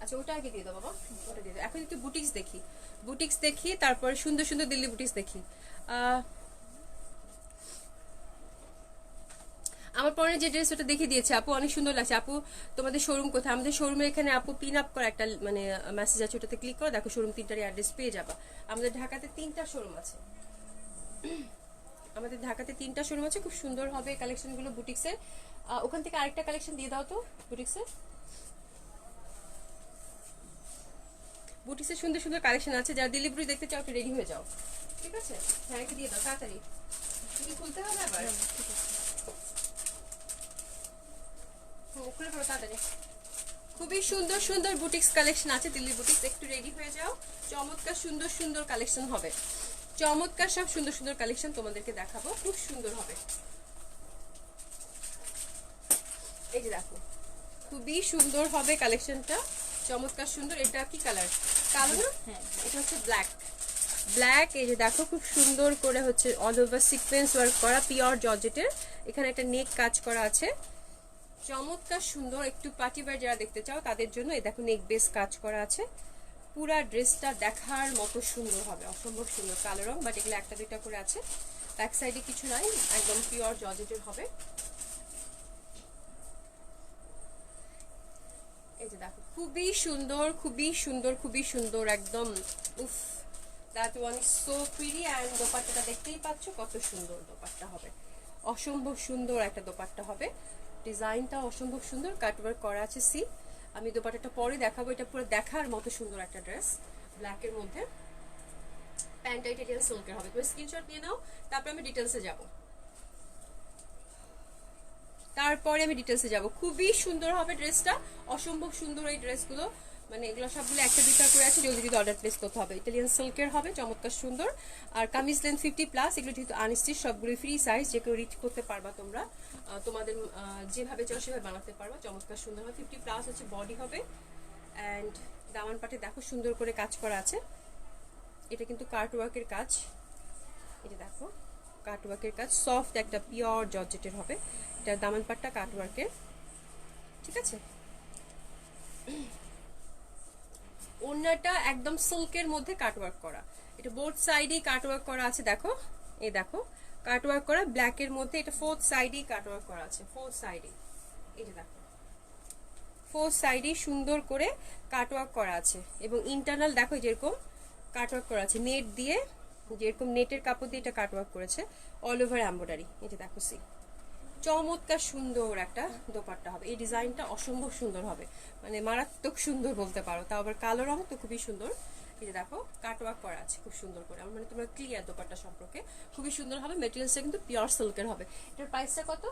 আচ্ছা ওটা আগে দিয়ে দাও বাবা, ওটা দিয়ে দাও। এখন একটু বুটিক্স দেখি, বুটিক্স দেখি, তারপরে সুন্দর সুন্দর দিল্লি বুটিক্স দেখি। আমার পরে যে ড্রেস ওটা দেখিয়ে দিয়েছে আপু, অনেক সুন্দর লাগছে আপু। তোমাদের শোরুম কোথায়? আমাদের শোরুমের এখানে আপু পিন আপ করা একটা মানে মেসেজ আছে, ওটাতে ক্লিক করো, দেখো শোরুম 3টার অ্যাড্রেস পেয়ে যাবা। আমাদের ঢাকাতে 3টা শোরুম আছে। আমাদের ঢাকাতে 3টা শোরুম আছে, খুব সুন্দর হবে কালেকশনগুলো বুটিক্সের। ওখান থেকে আরেকটা কালেকশন দিয়ে দাও তো বুটিক্সের। বুটিক্সের সুন্দর সুন্দর কালেকশন আছে, যারা দিল্লি বুটি দেখতে চাও একটু রেডি হয়ে যাও, ঠিক আছে? হ্যাঁ একটু দিয়ে দাও তাড়াতাড়ি, কি খুলতে হবে আবার? খুলে পড়ো তাড়াতাড়ি। খুবই সুন্দর সুন্দর বুটিক্স কালেকশন আছে দিল্লি বুটিক্স, একটু রেডি হয়ে যাও। চমৎকার সুন্দর সুন্দর কালেকশন হবে, চমৎকার সব সুন্দর সুন্দর কালেকশন তোমাদেরকে দেখাবো, খুব সুন্দর হবে। এই যে দেখো খুবই সুন্দর হবে কালেকশনটা, চমৎকার সুন্দর। এটা কি কালার? কালো না? হ্যাঁ এটা হচ্ছে ব্ল্যাক। ব্ল্যাক, এই যে দেখো খুব সুন্দর করে হচ্ছে অল ওভার সিকোয়েন্স ওয়ার্ক করা, পিওর জর্জেটের। এখানে একটা নেক কাজ করা আছে, চমৎকার সুন্দর। একটু পার্টি ওয়্যার যারা দেখতে চাও তাদের জন্য এই দেখো নেক বেস কাজ করা আছে। পুরা ড্রেসটা দেখার মতো সুন্দর হবে, অসম্ভব সুন্দর। কালো রং, বাট এগুলো একটা দুইটা করে আছে, ব্যাক সাইডে কিছু নাই, একদম পিওর জর্জেটের হবে। এই যে দেখো খুবই সুন্দর, খুবই সুন্দর, খুবই সুন্দর একদম। উফ, that one is so pretty. And দোপাট্টাটা দেখতেই পাচ্ছ কত সুন্দর দোপাট্টা হবে, অসম্ভব সুন্দর একটা দোপাট্টা হবে। ডিজাইনটা অসম্ভব সুন্দর, কাটওয়ার্ক করা আছে। সি, আমি দোপাট্টাটা পরে দেখাবো। এটা পুরো দেখার মতো সুন্দর একটা ড্রেস, ব্ল্যাকের মধ্যে। প্যান্টটা ইটালিয়ান সিল্কের হবে। তুমি স্ক্রিনশট নিয়ে নাও, তারপর আমি ডিটেলসে যাব। খুবই সুন্দর হবে ড্রেসটা, অসম্ভব সুন্দর এই ড্রেসগুলো। মানে এগুলো সবগুলো একটা দুইটা করে আছে, জলদি যদি অর্ডার প্লেস করতে হবে। ইটালিয়ান সিল্কের হবে, চমৎকার সুন্দর। আর কামিজ লেন্থ 50+, এগুলো যেহেতু আনস্টিচ, সবগুলো ফ্রি সাইজ, যে কেউ রিচ করতে পারবা তোমরা, তোমাদের যেভাবে চাও সেভাবে বানাতে পারবা। চমৎকার সুন্দর হবে, 50+ হচ্ছে বডি হবে। অ্যান্ড দামান পাটে দেখো সুন্দর করে কাজ করা আছে। এটা কিন্তু কার্ট ওয়ার্কের কাজ, এটা দেখো কাট ওয়ার্কের কাজ, সফট একটা পিওর জর্জেটের হবে। এটা দামান পাটটা কাট ওয়ার্কের, ঠিক আছে? ওড়নাটা একদম সিল্কের মধ্যে কাট ওয়ার্ক করা, এটা বোথ সাইডেই কাট ওয়ার্ক করা আছে। দেখো এই দেখো কাট ওয়ার্ক করা ব্ল্যাকের মধ্যে, এটা ফোর্থ সাইডেই কাট ওয়ার্ক করা আছে, ফোর্থ সাইডে। এই যে দেখো ফোর্থ সাইডেই সুন্দর করে কাট ওয়ার্ক করা আছে। এবং ইন্টারনাল দেখো যেরকম কাট ওয়ার্ক করা আছে, নেট দিয়ে, যেরকম নেটের কাপড় দিয়ে এটা কাট ওয়ার্ক করেছে, অল ওভার এমব্রয়ডারি। এটা দেখো সি, চমৎকার সুন্দর একটা দোপাট্টা হবে। এই ডিজাইনটা অসম্ভব সুন্দর হবে, মানে মারাত্মক সুন্দর বলতে পারো। তাও আবার কালো রং তো খুবই সুন্দর। এই যে দেখো কাট ওয়ার্ক করা আছে খুব সুন্দর করে, আমার মানে তোমরা ক্লিয়ার দোপাট্টা সম্পর্কে। খুবই সুন্দর হবে, মেটেরিয়ালসটা কিন্তু পিওর সিল্কের হবে। এটার প্রাইসটা কত?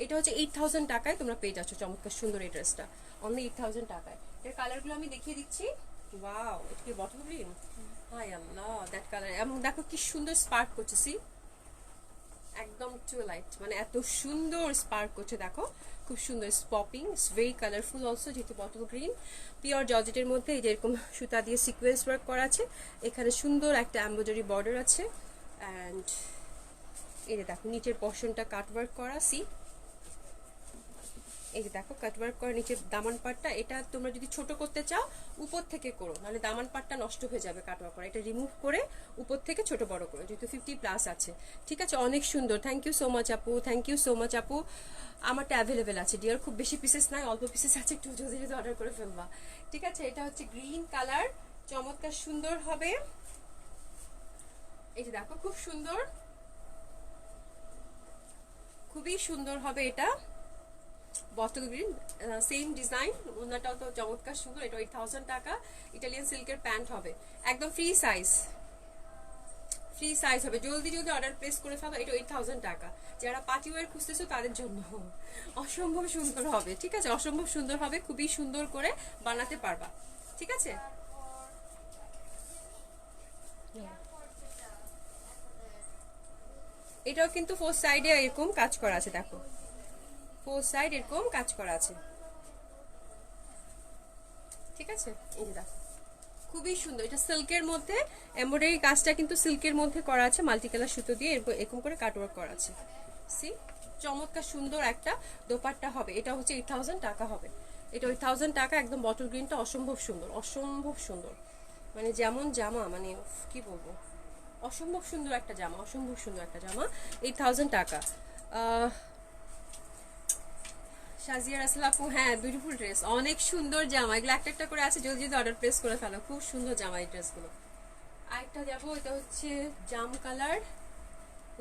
এটা হচ্ছে 8000 টাকায় তোমরা পেয়ে যাচ্ছ চমৎকার সুন্দর এই ড্রেসটা, অনলি 8000 টাকায়। এর কালারগুলো আমি দেখিয়ে দিচ্ছি। ওয়াও, এটা কি বটল গ্রিন? হাই আল্লাহ, দ্যাট কালার। এবং দেখো কি সুন্দর স্পার্ক করছে, সি, একদম টুয়েলাইট, মানে এত সুন্দর স্পার্ক করছে। দেখো খুব সুন্দর popping, it's very colourful also, যেহেতু বটল গ্রিন। পিওর জর্জেটের মধ্যে এই যেরকম সুতা দিয়ে সিকোয়েন্স ওয়ার্ক করা আছে, এখানে সুন্দর একটা এমব্রয়ডারি বর্ডার আছে। অ্যান্ড এই যে দেখো নিচের পশনটা কাট ওয়ার্ক করা, সি, এই যে দেখো কাটওয়ার্ক করা নিচে দামান পাটটা। এটা তোমরা যদি ছোট করতে চাও উপর থেকে করো, নাহলে দামান পাটটা নষ্ট হয়ে যাবে কাটওয়ার্ক করা। এটা রিমুভ করে উপর থেকে ছোট বড় করো, যেহেতু 50+ আছে, ঠিক আছে? অনেক সুন্দর। থ্যাংক ইউ সো মাচ আপু, থ্যাংক ইউ সো মাচ আপু। আমারটা অ্যাভেলেবেল আছে ডিয়ার, খুব বেশি পিসেস নাই, অল্প পিসেস আছে, একটু জলদি জলদি অর্ডার করে ফেলবা, ঠিক আছে? এটা হচ্ছে গ্রিন কালার, চমৎকার সুন্দর হবে। এই যে দেখো খুব সুন্দর, খুবই সুন্দর হবে এটা, বটল গ্রিন, সেম ডিজাইন। ওনাটাও তো চমৎকার সুন্দর। এটা 8000 টাকা, ইটালিয়ান সিল্কের প্যান্ট হবে, একদম ফ্রি সাইজ, ফ্রি সাইজ হবে। জলদি জলদি অর্ডার প্লেস করে ফেলো। এটা 8000 টাকা। যারা পার্টি ওয়্যার খুঁজতেছো তাদের জন্য অসম্ভব সুন্দর হবে, ঠিক আছে? অসম্ভব সুন্দর হবে, খুবই সুন্দর করে বানাতে পারবা, ঠিক আছে? এটাও কিন্তু ফোর সাইডে এরকম কাজ করা আছে, দেখো ফোর সাইড এরকম কাজ করা আছে, ঠিক আছে? এই যে দেখো খুবই সুন্দর। এটা সিল্কের মধ্যে এমব্রয়ডারি কাজটা কিন্তু সিল্কের মধ্যে করা আছে, মাল্টি কালার সুতো দিয়ে এরকম করে কাটওয়ার্ক করা আছে। সি, চমৎকার সুন্দর একটা দোপাট্টা হবে। এটা হচ্ছে 8000 টাকা হবে। এটা 8000 টাকা, একদম বটল গ্রিনটা অসম্ভব সুন্দর, অসম্ভব সুন্দর, মানে যেমন জামা, মানে কি বলবো, অসম্ভব সুন্দর একটা জামা, অসম্ভব সুন্দর একটা জামা, 8000 টাকা। সাজিয়া রাসেল আপু, হ্যাঁ বিউটিফুল ড্রেস, অনেক সুন্দর জামা। এগুলো একটা একটা করে আছে, জলদি জলদি অর্ডার প্লেস করে ফেলো, খুব সুন্দর জামা এই ড্রেসগুলো। আরেকটা যাবো, এটা হচ্ছে জাম কালার,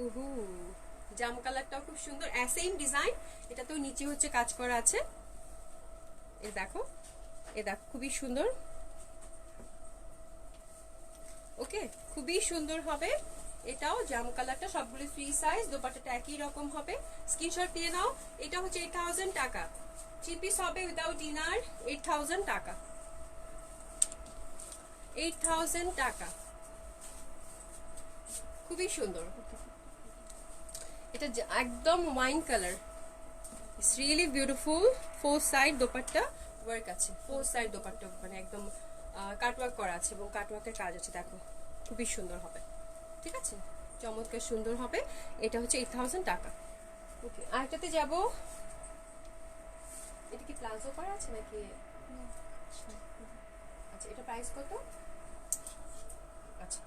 উহু, জাম কালারটাও খুব সুন্দর, সেম ডিজাইন। এটা তো নিচে হচ্ছে কাজ করা আছে, এই দেখো, এ দেখো খুবই সুন্দর। ওকে, খুবই সুন্দর হবে। এটাও জাম কালারটা, সবগুলো ফ্রি সাইজ, দোপাট্টাটা একই রকম হবে। স্ক্রিনশট দিয়ে নাও। এটা হচ্ছে 8000 টাকা, 3 পিস হবে উইদাউট ইনার, 8000 টাকা, 8000 টাকা। খুবই সুন্দর, এটা একদম wine colour, it's really beautiful. 4 side dupatta work আছে, 4 সাইড দোপাট্টা মানে একদম কাটওয়ার্ক করা আছে এবং কাটওয়ার্কের কাজ আছে, দেখো খুবই সুন্দর হবে। ঠিক আছে, চমৎকার সুন্দর হবে। এটা হচ্ছে 8000 টাকা। ওকে, আরেকটাতে যাব। এটা কি প্লাজো করা আছে নাকি? আচ্ছা, এটা প্রাইস কত? আচ্ছা,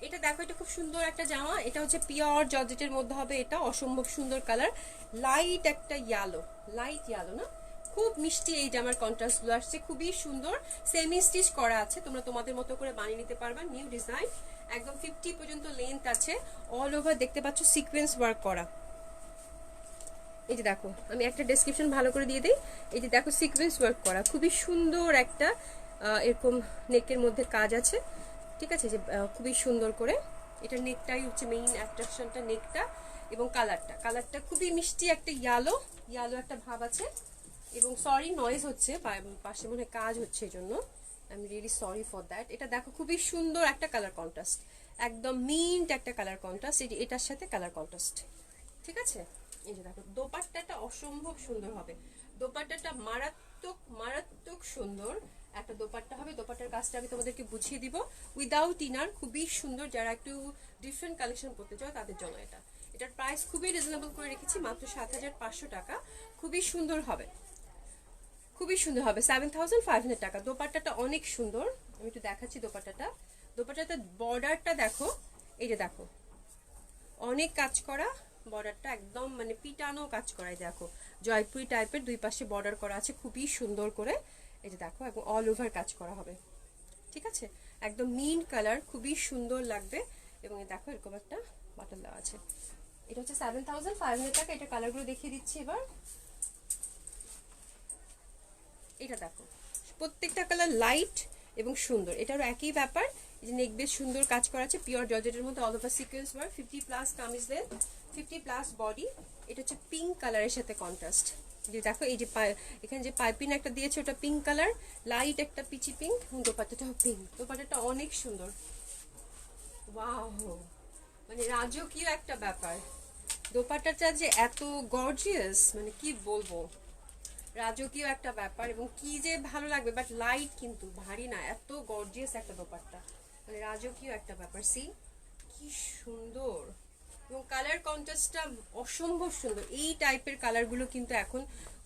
এটা দেখো, এটা খুব সুন্দর একটা জামা। এটা হচ্ছে পিওর জর্জেটের মধ্যে হবে, এটা অসম্ভব সুন্দর কালার, লাইট একটা ইয়েলো, লাইট ইয়েলো না, খুব মিষ্টি এই জামার কন্ট্রাস্ট গুলো আসছে, খুবই সুন্দর। সেমি স্টিচ করা আছে, তোমরা তোমাদের মতো করে বানিয়ে নিতে পারবা। নিউ ডিজাইন, একদম 50 পর্যন্ত লেন্থ আছে, অল ওভার দেখতে পাচ্ছ সিকোয়েন্স ওয়ার্ক করা। এই যে দেখো, আমি একটা ডেসক্রিপশন ভালো করে দিয়ে দিই। এই যে দেখো, সিকোয়েন্স ওয়ার্ক করা, খুবই সুন্দর একটা এরকম নেকের মধ্যে কাজ আছে। ঠিক আছে, যে খুবই সুন্দর করে, এটা নেকটাই হচ্ছে মেইন অ্যাট্রাকশনটা, নেকটা এবং কালারটা। কালারটা খুবই মিষ্টি একটা ইয়ালো, ইয়ালো একটা ভাব আছে। এবং সরি নয়েজ হচ্ছে, পাশে মনে হয় কাজ হচ্ছে, এই জন্য I am really sorry for that. এটা দেখো, খুবই সুন্দর একটা কালার কন্ট্রাস্ট, একদম মিন্ট একটা কালার কন্ট্রাস্ট, এটার সাথে কালার কন্ট্রাস্ট। ঠিক আছে, এই যে দেখো, দোপাট্টাটা অসম্ভব সুন্দর হবে, দোপাট্টাটা মারাত্মক মারাত্মক সুন্দর একটা দোপাট্টা হবে। দোপাট্টার কাজটা আমি তোমাদেরকে বুঝিয়ে দিব, উইদাউট ইনার, খুবই সুন্দর। যারা একটু ডিফারেন্ট কালেকশন করতে চাও তাদের জন্য এটা। এটার প্রাইস খুবই রিজনেবল করে রেখেছি, মাত্র 7500 টাকা। খুবই সুন্দর হবে, খুবই সুন্দর হবে, 7500 টাকা। দোপাট্টাটা অনেক সুন্দর, আমি একটু দেখাচ্ছি দোপাট্টাটা। দোপাট্টাটা বর্ডারটা দেখো, এই যে দেখো, অনেক কাজ করা বর্ডারটা, একদম মানে পিটানো কাজ করাই, দেখো জয়পুরি টাইপের দুই পাশে বর্ডার করা আছে, খুবই সুন্দর করে। এই যে দেখো, এবং অল ওভার কাজ করা হবে। ঠিক আছে, একদম মিন্ট কালার, খুবই সুন্দর লাগবে। এবং দেখো, এরকম একটা বাটন দেওয়া আছে। এটা হচ্ছে 7500 টাকা। এটা কালারগুলো দেখিয়ে দিচ্ছি এবার। এটা দেখো, প্রত্যেকটা কালার লাইট এবং সুন্দর। এটারও একই ব্যাপার, এই যে নেক বেশ সুন্দর কাজ করা আছে, পিওর জর্জেটের মধ্যে, all over sequence work, 50+ kameez length, 50+ body. এটা হচ্ছে পিঙ্ক কালারের সাথে কন্ট্রাস্ট। যে দেখো, এই যে এখানে যে পাইপিং একটা দিয়েছে, ওটা পিঙ্ক কালার, লাইট একটা পিচি পিঙ্ক, এবং দোপাট্টাটাও পিঙ্ক। দোপাট্টাটা অনেক সুন্দর, ওয়াও, মানে রাজকীয় একটা ব্যাপার। দোপাট্টাটা যে এত গর্জিয়াস, মানে কি বলবো, রাজকীয় একটা ব্যাপার, এবং কি যে ভালো লাগবে। বাট লাইট, কিন্তু ভারী না, এত গর্জিয়াস একটা দোপাট্টা, মানে রাজকীয় একটা ব্যাপার। সি কি সুন্দর, এবং কালার কন্ট্রাস্টটা অসম্ভব সুন্দর। এই টাইপের কালারগুলো কিন্তু এখন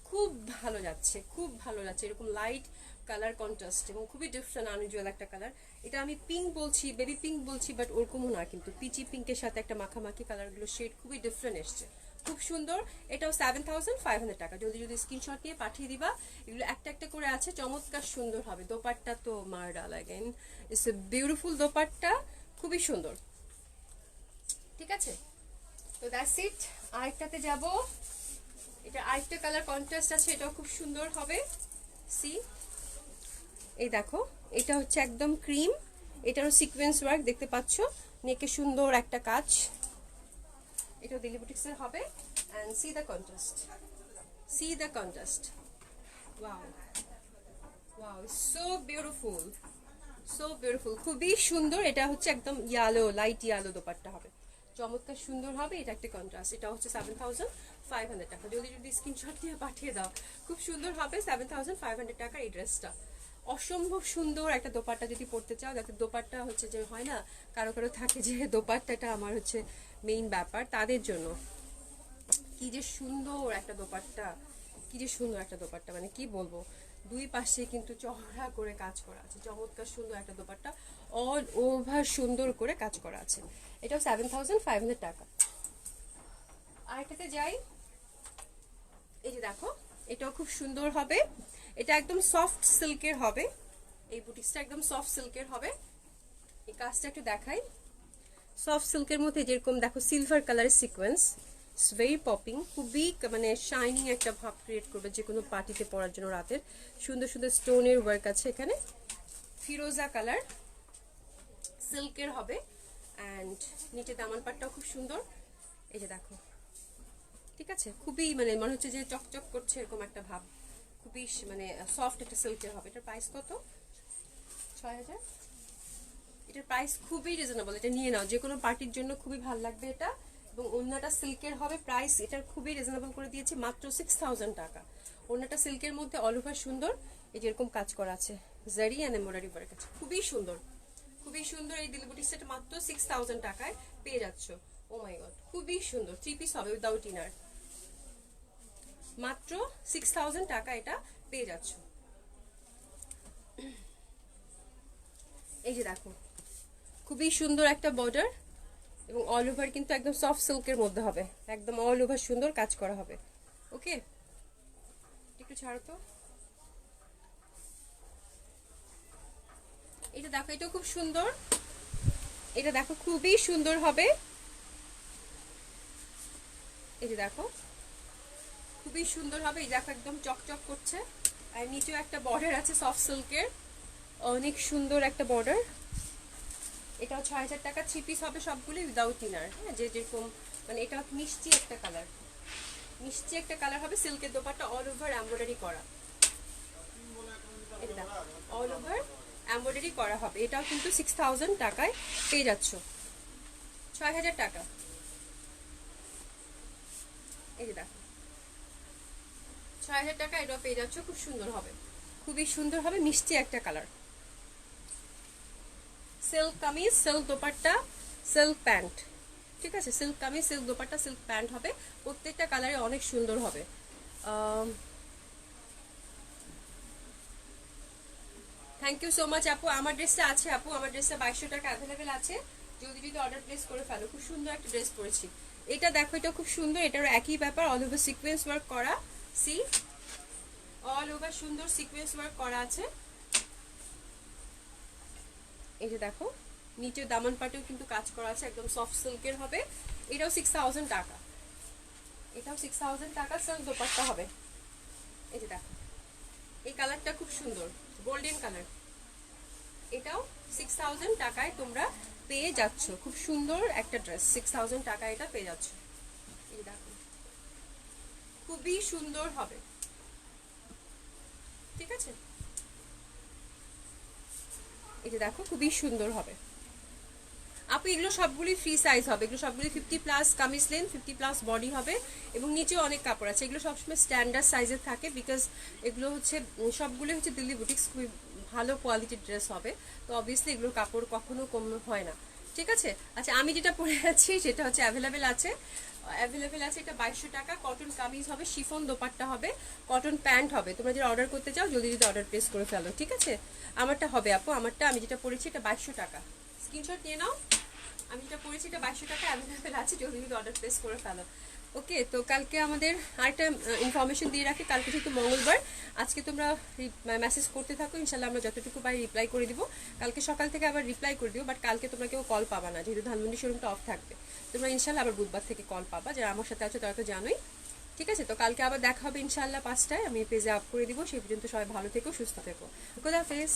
খুব ভালো যাচ্ছে, খুব ভালো যাচ্ছে, এরকম লাইট কালার কন্ট্রাস্ট, এবং খুবই ডিফারেন্ট আনইউজুয়াল একটা কালার। এটা আমি পিঙ্ক বলছি, বেবি পিঙ্ক বলছি, বাট ওরকমও না, কিন্তু পিচি পিঙ্কের সাথে একটা মাখামাখি কালারগুলো শেড খুবই ডিফারেন্ট এসছে, খুব সুন্দর। এটাও 7500 টাকা। যদি স্ক্রিনশট নিয়ে পাঠিয়ে দিবা। এগুলো একটা একটা করে আছে, চমৎকার সুন্দর হবে। দোপাট্টা তো মার্ডাল, again it's a beautiful dupatta, খুবই সুন্দর। ঠিক আছে, তো দ্যাটস ইট। আরেকটাতে যাব, এটা আরেকটা কালার কন্ট্রাস্ট আছে, এটাও খুব সুন্দর হবে। সি, এই দেখো, এটা হচ্ছে একদম ক্রিম, এটারও সিকোয়েন্স ওয়ার্ক দেখতে পাচ্ছ, নেকে সুন্দর একটা কাজ। এটা দিল্লি বুটিক্সের হবে। And see the contrast, see the contrast, wow wow, so beautiful, so beautiful, খুবই সুন্দর। এটা হচ্ছে একদম ইয়ালো, লাইট ইয়ালো দোপাট্টা হবে, চমৎকার সুন্দর হবে। এটা একটা কন্ট্রাস্ট, এটা হচ্ছে 7500 টাকা। যদি স্ক্রিনশট দিয়ে পাঠিয়ে দাও, খুব সুন্দর হবে। 7500 টাকা এই ড্রেসটা, অসম্ভব সুন্দর একটা দোপাট্টা যদি পড়তে চাও। দেখো, দোপাট্টা হচ্ছে যে হয় না, কারো কারো থাকে যে দোপাট্টাটা আমার হচ্ছে মেইন ব্যাপার, তাদের জন্য কি যে সুন্দর একটা দোপাট্টা, কি যে সুন্দর একটা দোপাট্টা, মানে কি বলবো, দুই পাশে কিন্তু চওড়া করে কাজ করা আছে, চমৎকার সুন্দর একটা দোপাট্টা, অল ওভার সুন্দর করে কাজ করা আছে। এটাও 7500 টাকা। আরেকটাতে যাই, এই যে দেখো, এটাও খুব সুন্দর হবে। এটা একদম সফট সিল্কের হবে, এই বুটিক্সটা একদম সফট সিল্কের হবে। এই কাজটা একটু দেখাই, সফট সিল্কের মধ্যে যেরকম দেখো সিলভার কালারের সিকোয়েন্স, ইটস ভেরি পপিং, খুবই মানে শাইনিং একটা ভাব ক্রিয়েট করবে যে কোনো পার্টিতে পরার জন্য রাতের। সুন্দর সুন্দর স্টোনের ওয়ার্ক আছে এখানে, ফিরোজা কালার সিল্কের হবে, অ্যান্ড নিচে দামান পাটটাও খুব সুন্দর। এই যে দেখো, ঠিক আছে, খুবই মানে মনে হচ্ছে যে চকচক করছে এরকম একটা ভাব, খুবই মানে সফট একটা সিল্কের হবে। এটার প্রাইস কত? 6000। এটার প্রাইস খুবই রিজনেবল, এটা নিয়ে নাও, যে কোনো পার্টির জন্য খুবই ভালো লাগবে এটা। এবং ওড়নাটা সিল্কের হবে, প্রাইস এটার খুবই রিজনেবল করে দিয়েছি, মাত্র 6000 টাকা। ওড়নাটা সিল্কের মধ্যে অল ওভার সুন্দর, এই যেরকম কাজ করা আছে, জারি অ্যান্ড এমব্রয়ডারি ওয়ার্ক আছে, খুবই সুন্দর, খুবই সুন্দর। এই দিল বুটিক সেট মাত্র 6000 টাকায় পেয়ে যাচ্ছ। ও মাই গড, খুবই সুন্দর, 3 পিস হবে উইদাউট ইনার, মাত্র 6000 টাকা এটা পেয়ে যাচ্ছ। এই যে দেখো, খুবই সুন্দর একটা বর্ডার এবং অল ওভার কিন্তু একদম সফট সিল্কের মধ্যে হবে, একদম অল ওভার সুন্দর কাজ করা হবে। ওকে, একটু ছাড়ো তো। এটা দেখো, এটা খুব সুন্দর, এটা দেখো খুবই সুন্দর হবে। এই যে দেখো, খুবই সুন্দর হবে, এই দেখো একদম চকচক করছে। আর নিচেও একটা বর্ডার আছে সফট সিল্কের, অনেক সুন্দর একটা বর্ডার। এটাও 6000 টাকা, 3 পিস হবে সবগুলো উইদাউট ইনার। হ্যাঁ, যে যেরকম মানে এটা মিষ্টি একটা কালার, মিষ্টি একটা কালার হবে। সিল্কের দোপাট্টা অল ওভার এমব্রয়ডারি করা, এটা দেখো অল ওভার এমব্রয়ডারি করা হবে। এটাও কিন্তু 6000 টাকায় পেয়ে যাচ্ছ, 6000 টাকা। এই যে দেখো 6000 টাকা এটাও পেয়ে যাচ্ছ, খুব সুন্দর হবে, খুবই সুন্দর হবে, মিষ্টি একটা colour. Silk kameez, silk dupatta, silk pant, ঠিক আছে, silk kameez, silk dupatta, silk pant হবে। প্রত্যেকটা কালারে অনেক সুন্দর হবে। থ্যাংক ইউ সো মাচ আপু। আমার ড্রেসটা আছে আপু, আমার ড্রেসটা 2200 টাকা অ্যাভেলেবেল আছে, যদি যদি অর্ডার প্লেস করে ফেলো। খুব সুন্দর একটা ড্রেস পরেছি, এটা দেখো, এটা খুব সুন্দর, এটারও একই ব্যাপার, অল ওভার সিকোয়েন্স ওয়ার্ক করা। সি, অল ওভার সুন্দর সিকোয়েন্স ওয়ার্ক করা আছে। এই যে দেখো, নিচে দামান পাটেও কিন্তু কাজ করা আছে, একদম সফট সিল্কের হবে। এটাও 6000 টাকা, এটাও 6000 টাকা, সিল্ক দোপাট্টা হবে। এই যে দেখো, এই কালারটা খুব সুন্দর, গোল্ডেন কালার, এটাও 6000 টাকায় তোমরা পেয়ে যাচ্ছ। খুব সুন্দর একটা ড্রেস, 6000 টাকা এটা পেয়ে যাচ্ছ। এই দেখো, খুবই সুন্দর হবে, ঠিক আছে। এই যে দেখো, খুবই সুন্দর হবে আপু। এগুলো সবগুলি ফ্রি সাইজ হবে, এগুলো সবগুলি 50+ কামিজ লেন্থ, 50+ বডি হবে, এবং নিচেও অনেক কাপড় আছে। এগুলো সবসময় স্ট্যান্ডার্ড সাইজের থাকে, বিকজ এগুলো হচ্ছে সবগুলো হচ্ছে দিল্লি বুটিক্স, খুবই ভালো কোয়ালিটির ড্রেস হবে, তো অবভিয়াসলি এগুলোর কাপড় কখনো কম হয় না, ঠিক আছে। আচ্ছা, আমি যেটা পরে আছি সেটা হচ্ছে অ্যাভেলেবেল আছে, এটা 2200 টাকা। কটন কামিজ হবে, শিফন দোপাট্টা হবে, কটন প্যান্ট হবে। তোমরা যেটা অর্ডার করতে চাও জলদি যদি অর্ডার প্লেস করে ফেলো, ঠিক আছে। আমারটা হবে আপু, আমারটা আমি যেটা পরেছি এটা 2200 টাকা, স্ক্রিনশট নিয়ে নাও। আমি যেটা পরেছি এটা 2200 টাকা অ্যাভেলেবেল আছে, যদি যদি অর্ডার প্লেস করে ফেলো। ওকে, তো কালকে আমাদের আরেকটা ইনফরমেশন দিয়ে রাখি, কালকে যেহেতু মঙ্গলবার, আজকে তোমরা মেসেজ করতে থাকো, ইনশাল্লাহ আমরা যতটুকু পাই রিপ্লাই করে দিব। কালকে সকাল থেকে আবার রিপ্লাই করে দিও, বাট কালকে তোমরা কেউ কল পাবা না, যেহেতু ধানমন্ডি শোরুমটা অফ থাকবে। তোমরা ইনশাল্লাহ আবার বুধবার থেকে কল পাবা, যারা আমার সাথে আছে তারা তো জানোই, ঠিক আছে। তো কালকে আবার দেখা হবে ইনশাল্লাহ 5টায়, আমি পেজে আপ করে দিব। সেই পর্যন্ত সবাই ভালো থেকো, সুস্থ থেকো, খোদা হাফেজ।